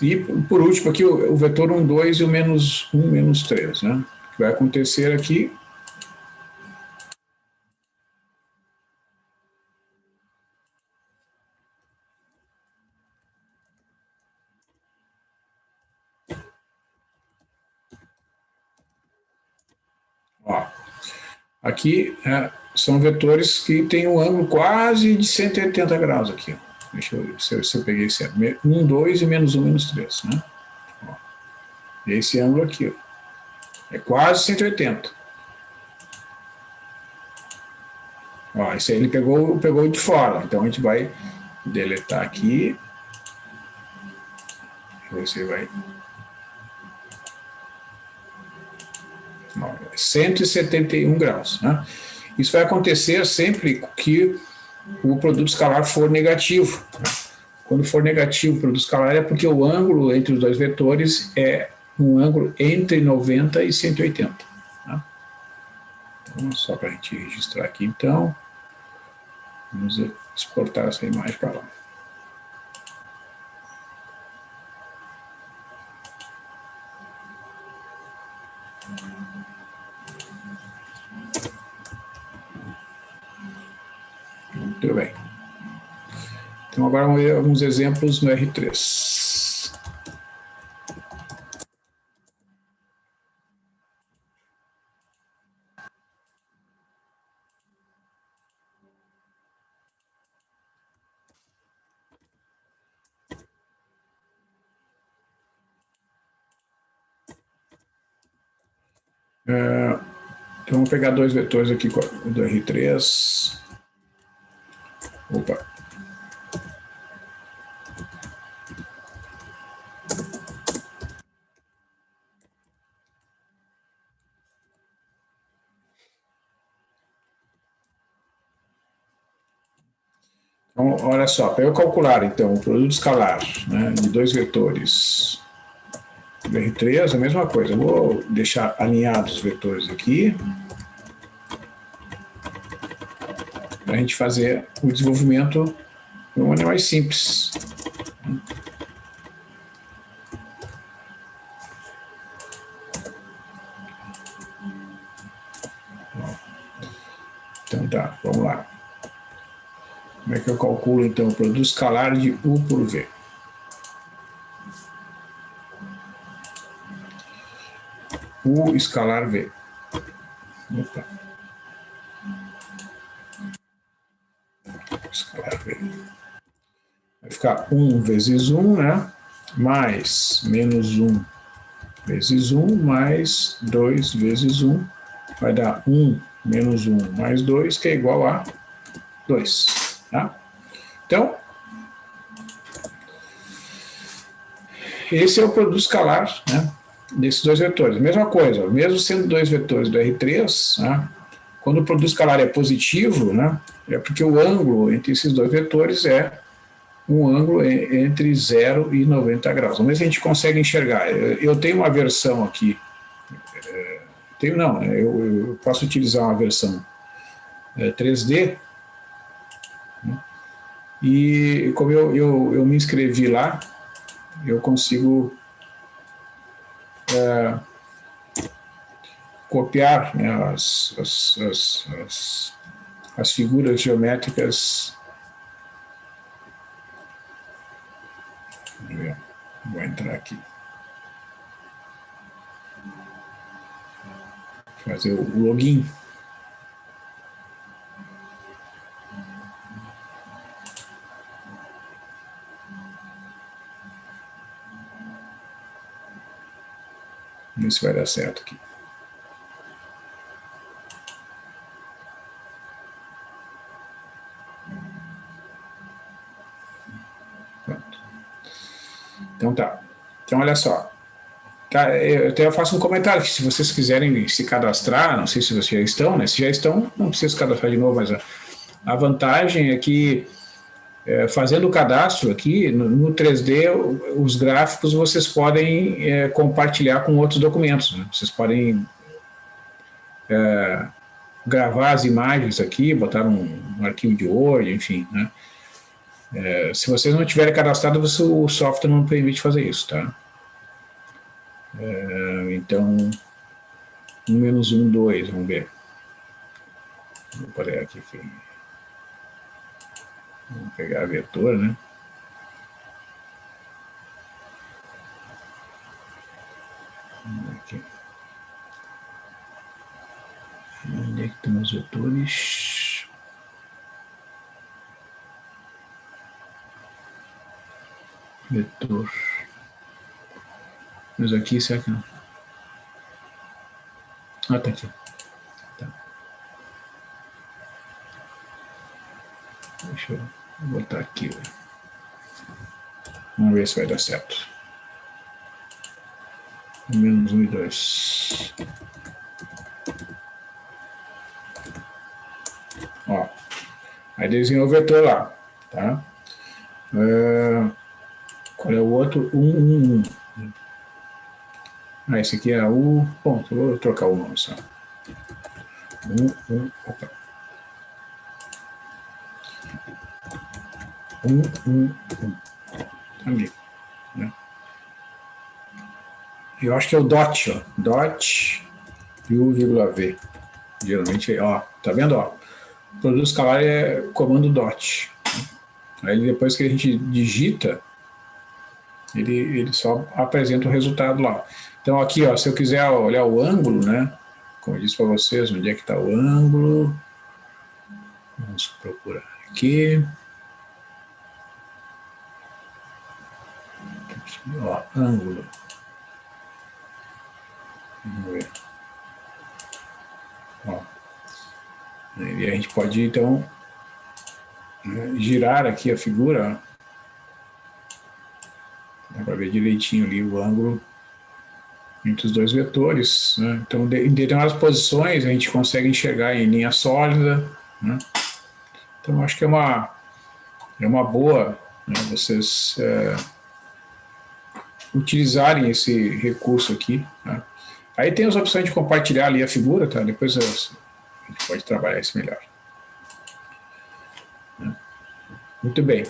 E, por último, aqui o vetor 1, 2 e o menos 1, menos 3. Né? O que vai acontecer aqui... Ó, aqui são vetores que têm um ângulo quase de 180 graus aqui. Deixa eu ver se eu peguei certo. 1, 2 e menos 1, menos 3. Né? Ó, esse ângulo aqui ó, é quase 180. Ó, isso aí ele pegou de fora. Então a gente vai deletar aqui. Você vai... Ó, 171 graus. Né? Isso vai acontecer sempre que o produto escalar for negativo. Quando for negativo o produto escalar é porque o ângulo entre os dois vetores é um ângulo entre 90 e 180. Tá? Então, só para a gente registrar aqui, então, vamos exportar essa imagem para lá. Muito bem. Então, agora vamos ver alguns exemplos no R3. Então, vamos pegar dois vetores aqui do R3. Opa. Então, olha só, para eu calcular, então, o produto escalar, né, de dois vetores do R3, a mesma coisa. Eu vou deixar alinhados os vetores aqui, para a gente fazer o desenvolvimento de uma maneira mais simples. Então tá, vamos lá. Como é que eu calculo, então, o produto escalar de U por V? U escalar V. Opa. Escalar V. Vai ficar 1 vezes 1, né? Mais menos 1 vezes 1, mais 2 vezes 1. Vai dar 1 menos 1 mais 2, que é igual a 2. Tá? Então, esse é o produto escalar, né, desses dois vetores. Mesma coisa, mesmo sendo dois vetores do R3, né, quando o produto escalar é positivo, né, é porque o ângulo entre esses dois vetores é um ângulo entre 0 e 90 graus. Vamos ver se a gente consegue enxergar. Eu tenho uma versão aqui, eu posso utilizar uma versão 3D, né, e como eu me inscrevi lá, eu consigo copiar, né, as figuras geométricas. Vou entrar aqui. Fazer o login. Vamos ver se vai dar certo aqui. Então, olha só. Tá, eu até faço um comentário que se vocês quiserem se cadastrar, não sei se vocês já estão, né? Se já estão, não precisa se cadastrar de novo, mas a vantagem é que fazendo o cadastro aqui, no 3D, os gráficos vocês podem compartilhar com outros documentos, né? Vocês podem gravar as imagens aqui, botar um arquivo de Word, enfim, né? Se vocês não tiverem cadastrado, o software não permite fazer isso, tá? Então, 1 - 1, 2, vamos ver. Vou pegar aqui. Vamos pegar a vetor, né? Aqui. Onde é que estão os vetores? Vetor. Mas aqui, será que não? Ah, tá aqui. Tá. Deixa eu botar aqui. Vamos ver se vai dar certo. -1 e 2. Ó. Aí desenhou o vetor lá. Tá? Qual é o outro? 1, 1, 1. Ah, esse aqui é o... Bom, eu vou trocar o nome só. 1, 1, opa. 1, 1, 1. Ali. Né? Eu acho que é o dot, ó. Dot e o vírgula V. Geralmente, ó, tá vendo, ó? O produto escalar é comando dot. Aí depois que a gente digita, ele só apresenta o resultado lá. Então aqui, ó, se eu quiser olhar o ângulo, né? Como eu disse para vocês, onde é que está o ângulo? Vamos procurar aqui. Ó, ângulo. Vamos ver. Ó. E a gente pode, então, girar aqui a figura. Ó. Dá para ver direitinho ali o ângulo entre os dois vetores. Né? Então, em determinadas posições, a gente consegue enxergar em linha sólida. Né? Então, acho que é uma boa, né, vocês utilizarem esse recurso aqui. Né? Aí tem as opções de compartilhar ali a figura, tá? Depois a gente pode trabalhar isso melhor. Né? Muito bem.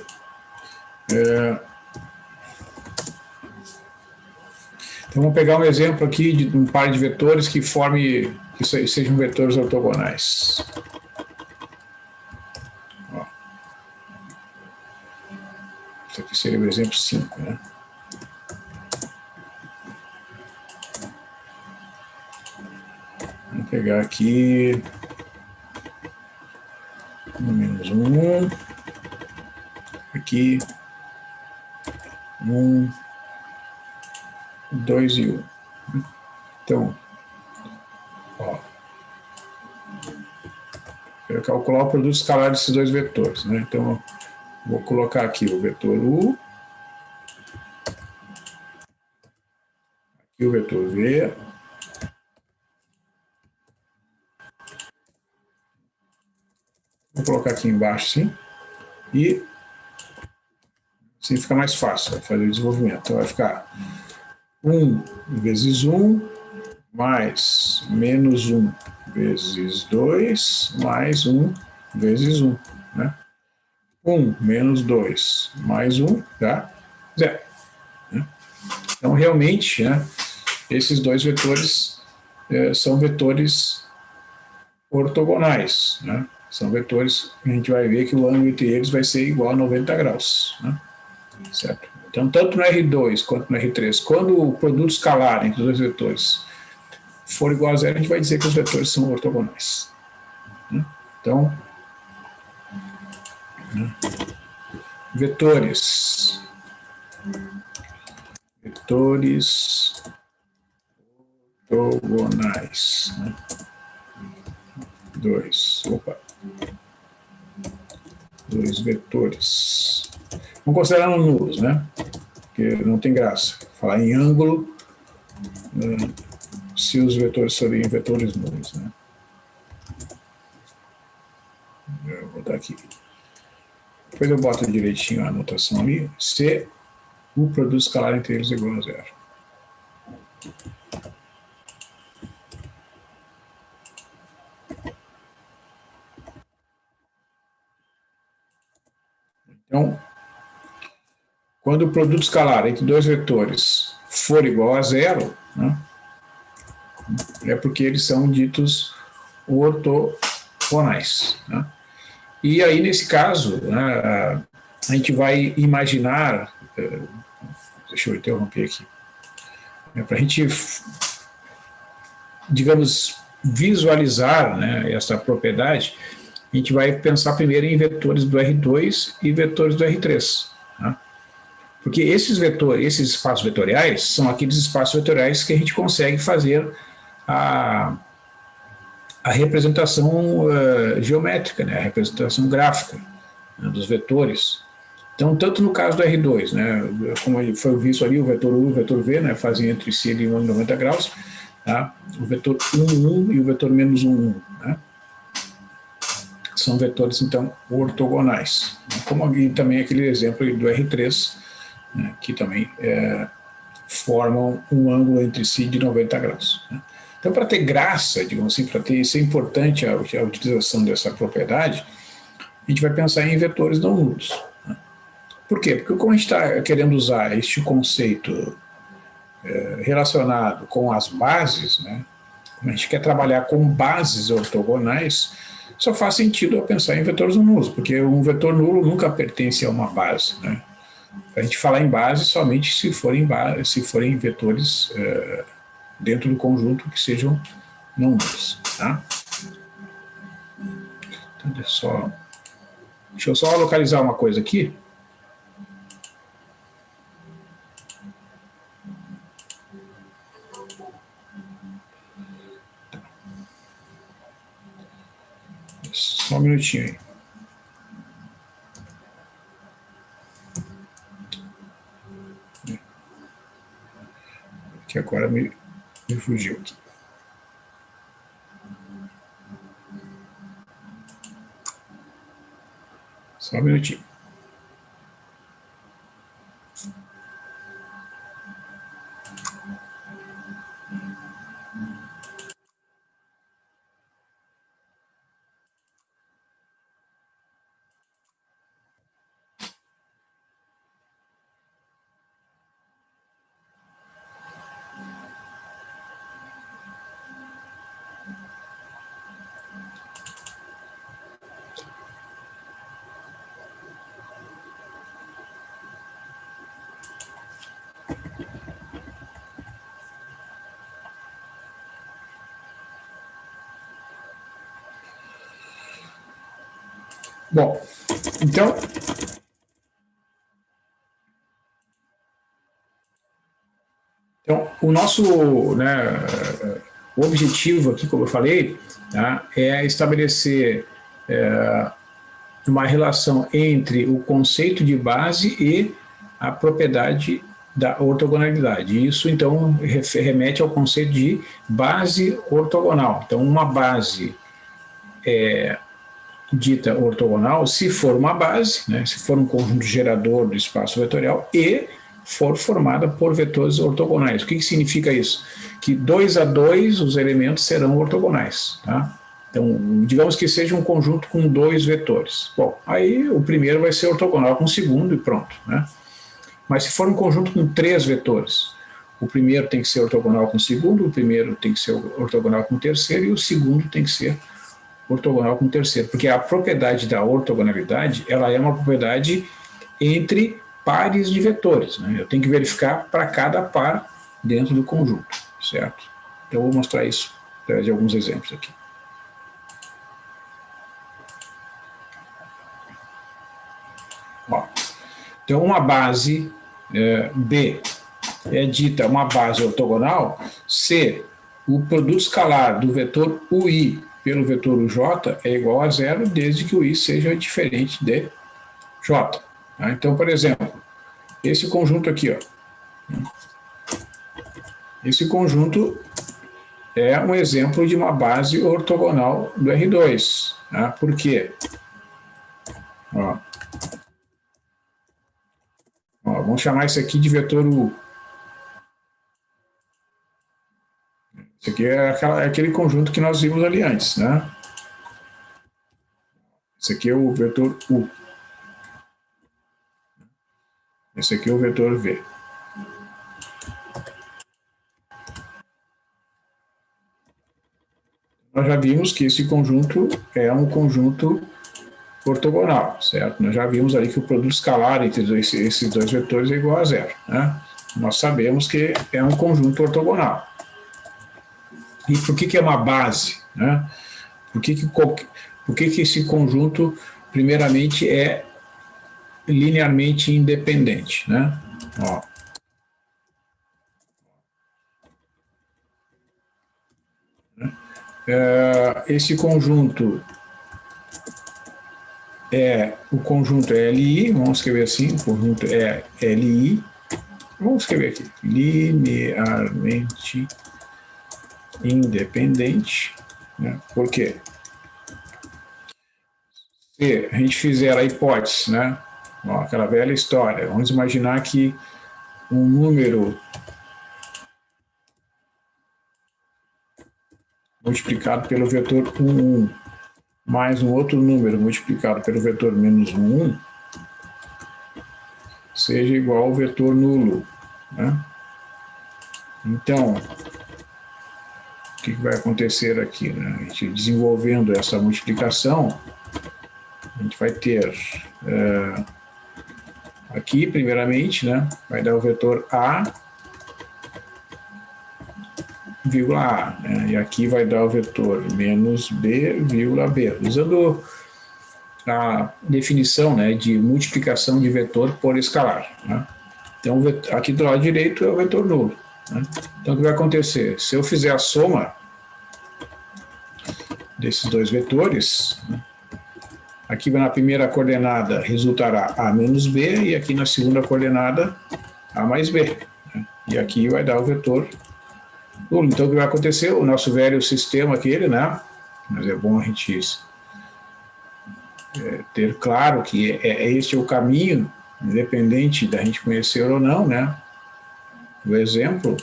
Então, vamos pegar um exemplo aqui de um par de vetores que sejam vetores ortogonais. Ó. Isso aqui seria o exemplo 5, né? Vamos pegar aqui -1, aqui 1, 2 e 1. Então, ó, eu calcular o produto escalar desses dois vetores, né? Então, vou colocar aqui o vetor U, aqui o vetor V, vou colocar aqui embaixo, sim, e assim fica mais fácil, vai fazer o desenvolvimento. Então, vai ficar 1 vezes 1 mais -1 vezes 2 mais 1 vezes 1, né? 1 menos 2 mais 1 dá 0. Né? Então, realmente, né, esses dois vetores são vetores ortogonais. Né? São vetores que a gente vai ver que o ângulo entre eles vai ser igual a 90 graus. Né? Certo? Então, tanto no R2 quanto no R3, quando o produto escalar entre os dois vetores for igual a 0, a gente vai dizer que os vetores são ortogonais. Né? Então, né? Vetores ortogonais. Né? Dois vetores. Vamos considerar nulos, né? porque não tem graça falar em ângulo se os vetores forem vetores nulos, né? Eu vou botar aqui. Depois eu boto direitinho a anotação ali. Se o produto escalar entre eles é igual a zero. Então, quando o produto escalar entre dois vetores for igual a zero, né, é porque eles são ditos ortogonais, né? E aí, nesse caso, né, a gente vai imaginar, deixa eu interromper aqui, para a gente, digamos, visualizar, né, essa propriedade, a gente vai pensar primeiro em vetores do R2 e vetores do R3. Né? Porque esses espaços vetoriais são aqueles espaços vetoriais que a gente consegue fazer a representação geométrica, né? A representação gráfica, né, dos vetores. Então, tanto no caso do R2, né, como foi visto ali, o vetor U e o vetor V, né, fazem entre si ali 90 graus, tá? O vetor 1, 1 e o vetor menos 1, 1, né? São vetores, então, ortogonais. Como aqui também aquele exemplo do R3, né, que também formam um ângulo entre si de 90 graus. Né? Então, para ter graça, digamos assim, para ter ser importante a utilização dessa propriedade, a gente vai pensar em vetores não nulos. Né? Por quê? Porque como a gente está querendo usar este conceito relacionado com as bases, né? Como a gente quer trabalhar com bases ortogonais, só faz sentido eu pensar em vetores nulos, porque um vetor nulo nunca pertence a uma base, né? A gente falar em base somente se forem vetores dentro do conjunto que sejam não nulos, tá? Então, deixa eu só localizar uma coisa aqui. Só um minutinho aí. Que agora me fugiu aqui. Só um minutinho. Bom, então, o nosso, né, o objetivo aqui, como eu falei, tá, é estabelecer uma relação entre o conceito de base e a propriedade da ortogonalidade. Isso, então, remete ao conceito de base ortogonal. Então, uma base dita ortogonal, se for uma base, né, se for um conjunto gerador do espaço vetorial e for formada por vetores ortogonais. O que significa isso? Que 2 a 2 os elementos serão ortogonais. Tá? Então, digamos que seja um conjunto com 2 vetores. Bom, aí o primeiro vai ser ortogonal com o segundo e pronto. Né? Mas se for um conjunto com 3 vetores, o primeiro tem que ser ortogonal com o segundo, o primeiro tem que ser ortogonal com o terceiro e o segundo tem que ser ortogonal com o terceiro, porque a propriedade da ortogonalidade, ela é uma propriedade entre pares de vetores, né? Eu tenho que verificar para cada par dentro do conjunto, certo? Então, eu vou mostrar isso através de alguns exemplos aqui. Ó, então, uma base B é dita uma base ortogonal se o produto escalar do vetor UI pelo vetor uj é igual a zero, desde que o i seja diferente de j. Tá? Então, por exemplo, esse conjunto aqui, ó. Esse conjunto é um exemplo de uma base ortogonal do R2. Né? Por quê? Ó. Ó, vamos chamar isso aqui de vetor U. Isso aqui é aquele conjunto que nós vimos ali antes, né? Esse aqui é o vetor U. Esse aqui é o vetor V. Nós já vimos que esse conjunto é um conjunto ortogonal, certo? Nós já vimos ali que o produto escalar entre esses dois vetores é igual a zero, né? Nós sabemos que é um conjunto ortogonal. E por que é uma base, né? Por que esse conjunto, primeiramente, é linearmente independente, né? Ó. Esse conjunto o conjunto é LI, vamos escrever assim, o conjunto é LI, vamos escrever aqui, linearmente independente, né? Por quê? Se a gente fizer a hipótese, né? Ó, aquela velha história, vamos imaginar que um número multiplicado pelo vetor 1, 1, mais um outro número multiplicado pelo vetor menos 1, 1, seja igual ao vetor nulo, né? Então, o que vai acontecer aqui, né? A gente desenvolvendo essa multiplicação, a gente vai ter aqui, primeiramente, né? Vai dar o vetor A, vírgula A, né? E aqui vai dar o vetor menos B, vírgula B, usando a definição, né, de multiplicação de vetor por escalar, né? Então, aqui do lado direito é o vetor nulo, né? Então, o que vai acontecer? Se eu fizer a soma desses dois vetores, né, aqui na primeira coordenada resultará A menos B, e aqui na segunda coordenada A mais B, né? E aqui vai dar o vetor nulo. Então, o que vai acontecer? O nosso velho sistema aquele, né? Mas é bom a gente ter claro que este é o caminho, independente da gente conhecer ou não, né? O exemplo,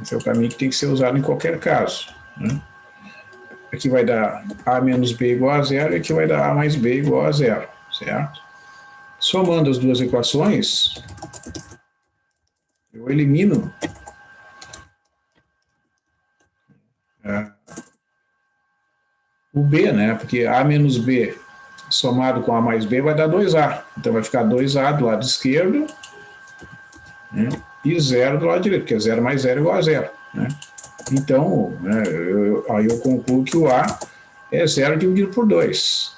esse é o caminho que tem que ser usado em qualquer caso, né? Aqui vai dar A menos B igual a zero, e aqui vai dar A mais B igual a zero, certo? Somando as duas equações, eu elimino o B, né? Porque A menos B somado com A mais B vai dar 2A. Então vai ficar 2A do lado esquerdo, né? E zero do lado direito, porque 0 mais 0 é igual a zero, né? Então, né, aí eu concluo que o A é 0 dividido por 2.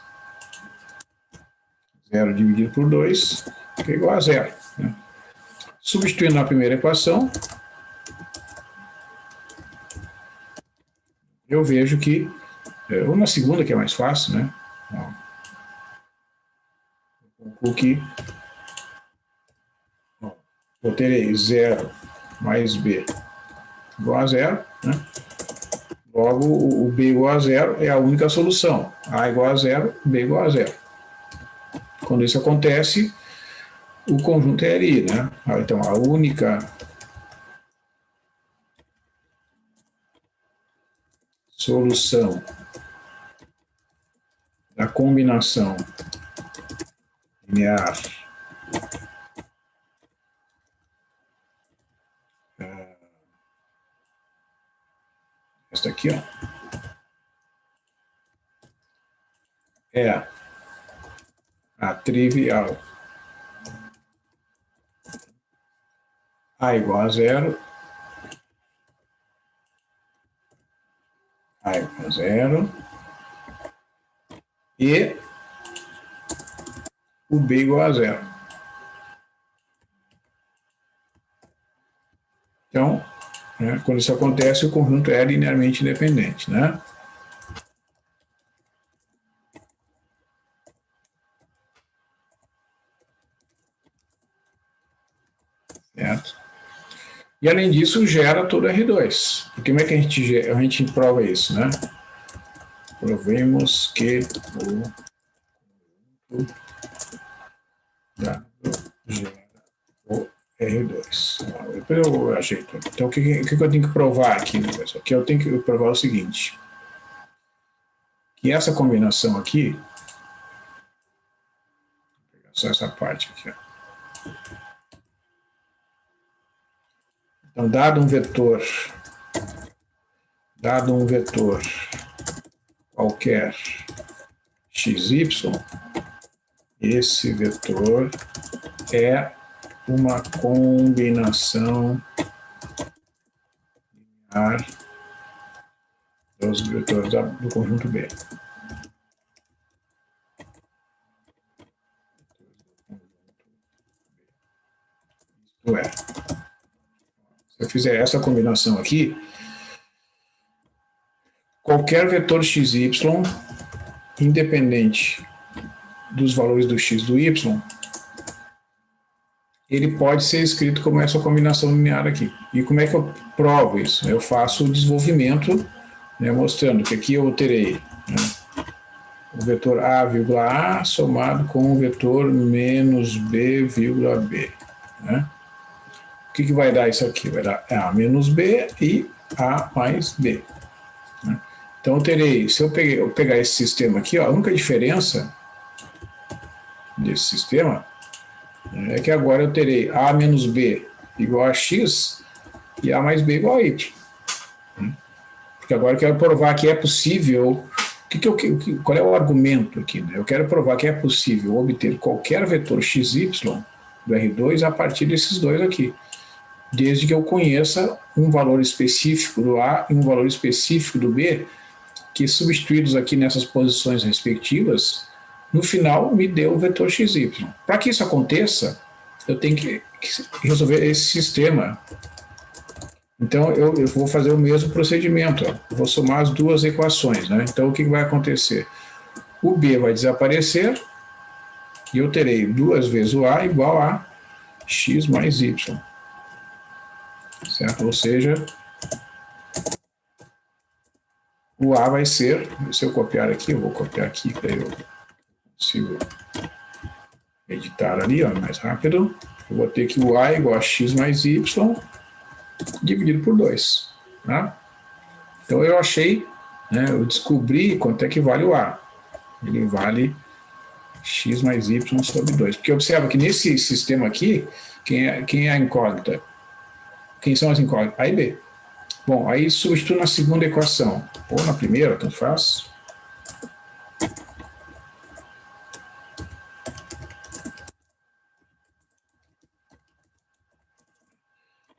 0 dividido por 2 que é igual a zero, né? Substituindo na primeira equação, eu vejo que, ou na segunda que é mais fácil, né? Eu concluo que eu terei 0 mais B igual a zero, né? Logo, o B igual a zero é a única solução. A igual a zero, B igual a zero. Quando isso acontece, o conjunto é LI, né? Então, a única solução da combinação linear esta aqui, ó, é a trivial A igual a zero, A igual a zero, e o B igual a zero. Então, né, quando isso acontece, o conjunto é linearmente independente, né? E, além disso, gera todo R2. E como é que a gente prova isso, né? Provemos que o dado gera o R2. Depois eu ajeito. Então, o que eu tenho que provar aqui, né, pessoal? Aqui eu tenho que provar o seguinte. Que essa combinação aqui, vou pegar só essa parte aqui, ó. Então, dado um vetor qualquer xy, esse vetor é uma combinação linear dos vetores do conjunto B. Isto é, se eu fizer essa combinação aqui, qualquer vetor xy, independente dos valores do x e do y, ele pode ser escrito como essa combinação linear aqui. E como é que eu provo isso? Eu faço o desenvolvimento, né, mostrando que aqui eu terei, né, o vetor a,a somado com o vetor menos b, b. Né? O que vai dar isso aqui? Vai dar a menos b e a mais b. Né? Então eu terei, se eu pegar esse sistema aqui, ó, a única diferença desse sistema é que agora eu terei a menos b igual a x e a mais b igual a y. Porque agora eu quero provar que é possível. Qual é o argumento aqui? Né? Eu quero provar que é possível obter qualquer vetor xy do R2 a partir desses dois aqui, desde que eu conheça um valor específico do A e um valor específico do B, que substituídos aqui nessas posições respectivas, no final me dê o vetor xy. Para que isso aconteça, eu tenho que resolver esse sistema. Então, eu vou fazer o mesmo procedimento. Ó. Eu vou somar as duas equações. Né? Então, o que vai acontecer? O B vai desaparecer e eu terei 2 vezes o A igual a x mais y. Certo? Ou seja, o A vai ser, se eu copiar aqui, eu vou copiar aqui para eu consigo editar ali, ó, mais rápido. Eu vou ter que o A igual a x mais y dividido por 2. Tá? Então eu achei, né, eu descobri quanto é que vale o A. Ele vale x mais y sobre 2. Porque observa que nesse sistema aqui, quem é a incógnita? Quem são as incógnitas? A e B. Bom, aí substituo na segunda equação, ou na primeira, tanto faz.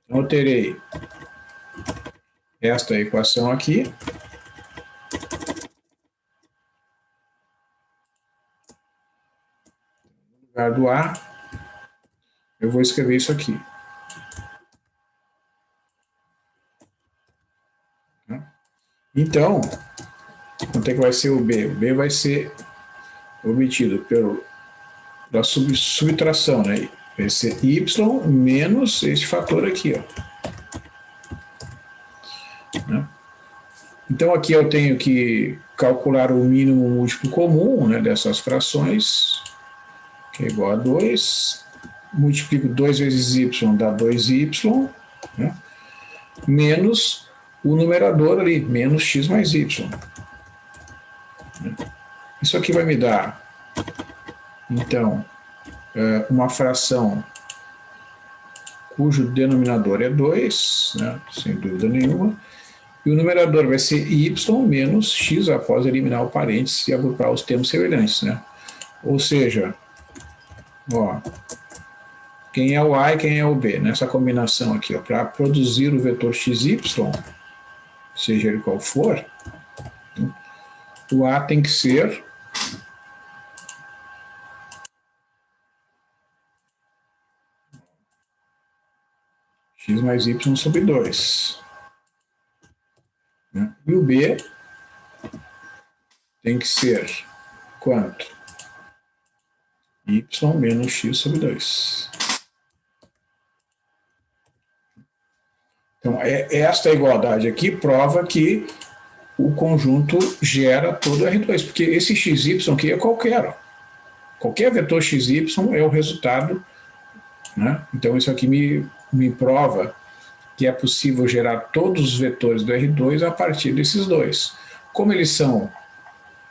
Então eu terei esta equação aqui. No lugar do A, eu vou escrever isso aqui. Então, quanto é que vai ser o B? O B vai ser obtido da subtração, né? Vai ser y menos este fator aqui, ó. Né? Então, aqui eu tenho que calcular o mínimo múltiplo comum, né, dessas frações, que é igual a 2. Multiplico 2 vezes y dá 2y, né, menos o numerador ali, menos x mais y. Isso aqui vai me dar, então, uma fração cujo denominador é 2, né, sem dúvida nenhuma, e o numerador vai ser y menos x após eliminar o parênteses e agrupar os termos semelhantes. Né? Ou seja, ó, quem é o A e quem é o B? Nessa combinação aqui, para produzir o vetor xy, seja ele qual for, o A tem que ser x mais y sobre 2. Né? E o B tem que ser quanto? Y menos x sobre 2. Então, esta igualdade aqui prova que o conjunto gera todo o R2, porque esse XY aqui é qualquer. Ó. Qualquer vetor XY é o resultado, né? Então, isso aqui me prova que é possível gerar todos os vetores do R2 a partir desses dois. Como eles são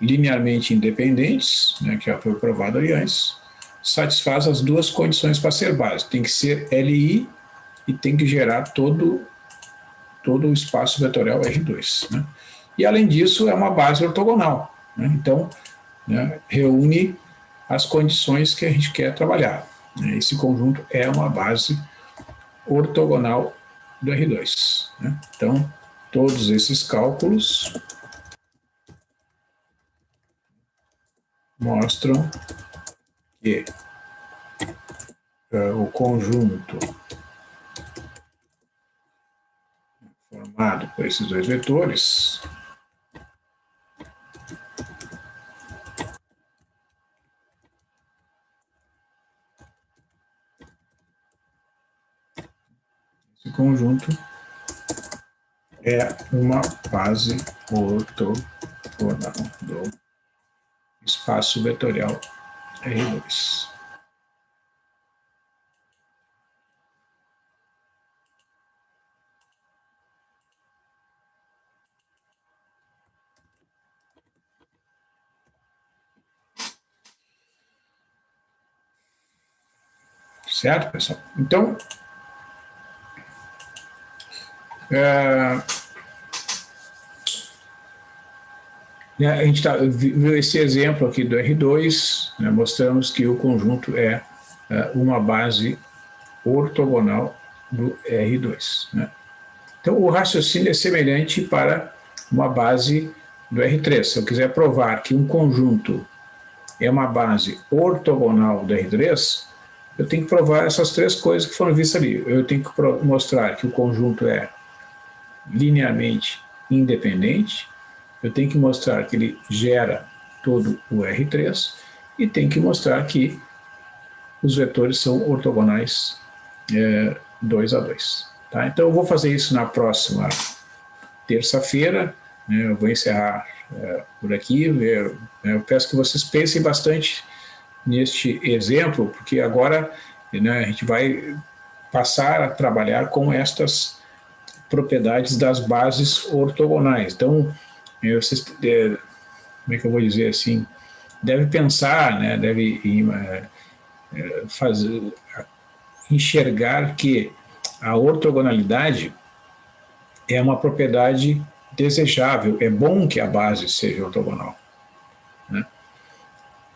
linearmente independentes, né, que já foi provado ali antes, satisfaz as duas condições para ser base. Tem que ser LI e tem que gerar todo o espaço vetorial R2. Né? E, além disso, é uma base ortogonal. Né? Então, né, reúne as condições que a gente quer trabalhar. Né? Esse conjunto é uma base ortogonal do R2. Né? Então, todos esses cálculos mostram que o conjunto formado por esses dois vetores esse conjunto é uma base ortogonal do espaço vetorial R2. Certo, pessoal? Então, a gente viu esse exemplo aqui do R2, né, mostramos que o conjunto é uma base ortogonal do R2. Né? Então, o raciocínio é semelhante para uma base do R3. Se eu quiser provar que um conjunto é uma base ortogonal do R3, eu tenho que provar essas três coisas que foram vistas ali. Eu tenho que mostrar que o conjunto é linearmente independente, eu tenho que mostrar que ele gera todo o R3 e tenho que mostrar que os vetores são ortogonais 2 a 2. Tá? Então eu vou fazer isso na próxima terça-feira, né? Eu vou encerrar por aqui. Eu peço que vocês pensem bastante neste exemplo, porque agora, né, a gente vai passar a trabalhar com estas propriedades das bases ortogonais. Então, vocês, como é que eu vou dizer assim, deve pensar, né, deve enxergar que a ortogonalidade é uma propriedade desejável, é bom que a base seja ortogonal. Né?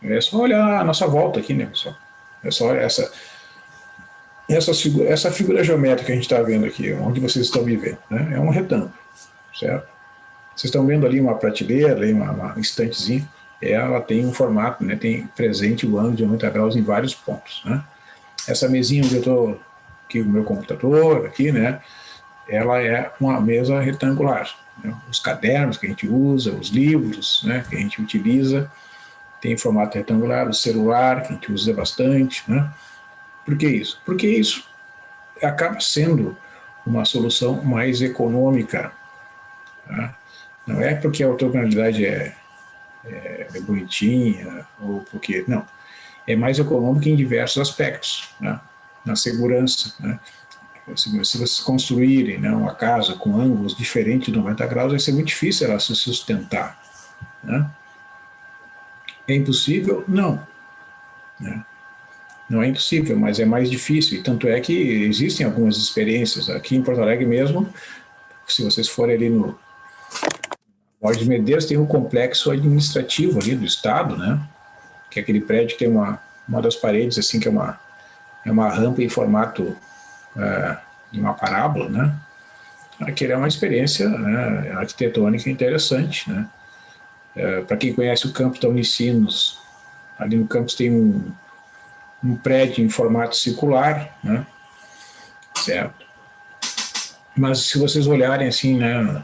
É só olhar a nossa volta aqui, né, pessoal? É só olhar essa figura geométrica que a gente está vendo aqui, onde vocês estão me vendo, né? É um retângulo, certo? Vocês estão vendo ali uma prateleira, ali uma estantezinha, ela tem um formato, né? Tem presente o ângulo de 90 graus em vários pontos, né? Essa mesinha onde eu estou, aqui o meu computador, aqui, né? Ela é uma mesa retangular. Né? Os cadernos que a gente usa, os livros, né, que a gente utiliza, tem formato retangular, o celular, que a gente usa bastante, né? Por que isso? Porque isso acaba sendo uma solução mais econômica. Tá? Não é porque a ortogonalidade é bonitinha, ou porque... Não. É mais econômica em diversos aspectos. Né? Na segurança. Né? Se vocês construírem, né, uma casa com ângulos diferentes de 90 graus, vai ser muito difícil ela se sustentar. Né? É impossível? Não. Né? Não é impossível, mas é mais difícil. E tanto é que existem algumas experiências. Aqui em Porto Alegre mesmo, se vocês forem ali no Borges de Medeiros, tem um complexo administrativo ali do Estado, né? Que é aquele prédio que tem uma das paredes, assim, que é uma rampa em formato de uma parábola, né? Aquilo é uma experiência, né, arquitetônica interessante, né? Para quem conhece o campus da Unicinos, ali no campus tem um prédio em formato circular, né? Certo? Mas se vocês olharem assim, né,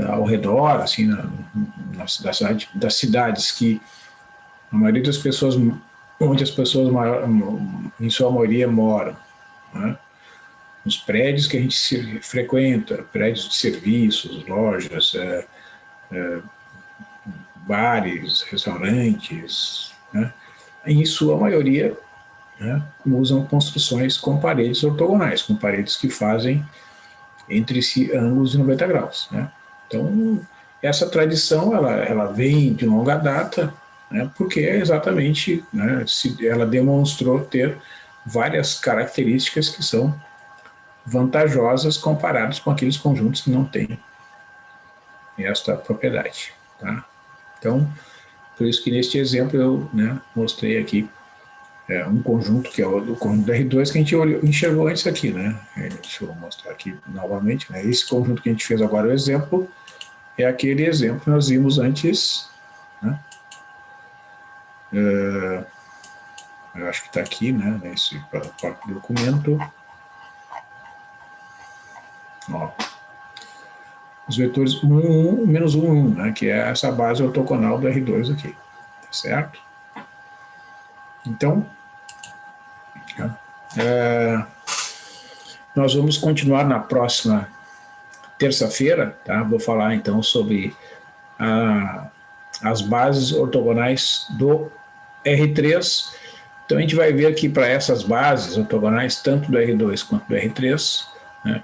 ao redor, assim, das cidades que a maioria das pessoas, onde as pessoas em sua maioria moram, né? nos prédios que a gente se frequenta, prédios de serviços, lojas, bares, restaurantes, né? Em sua maioria, né, usam construções com paredes ortogonais, com paredes que fazem entre si ângulos de 90 graus. Né? Então, essa tradição ela vem de longa data, né, porque exatamente, né, ela demonstrou ter várias características que são vantajosas comparadas com aqueles conjuntos que não têm esta propriedade. Tá? Então, por isso que neste exemplo eu, né, mostrei aqui um conjunto que é o conjunto da R2 que a gente enxergou antes aqui, né? Deixa eu mostrar aqui novamente, né? Esse conjunto que a gente fez agora, o exemplo, é aquele exemplo que nós vimos antes, né? Eu acho que está aqui, né? Nesse próprio documento. Ó, os vetores 1, 1, menos 1, 1, né? Que é essa base ortogonal do R2 aqui, tá certo? Então, nós vamos continuar na próxima terça-feira, tá? Vou falar então sobre as bases ortogonais do R3. Então a gente vai ver que para essas bases ortogonais, tanto do R2 quanto do R3, né,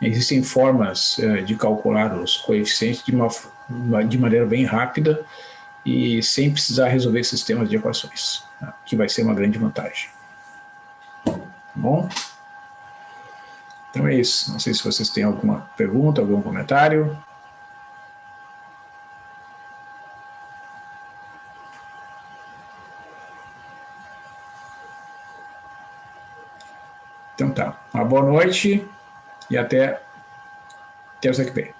existem formas de calcular os coeficientes de maneira bem rápida e sem precisar resolver sistemas de equações, né, que vai ser uma grande vantagem. Tá bom? Então é isso. Não sei se vocês têm alguma pergunta, algum comentário. Então tá. Uma boa noite e até terça que vem.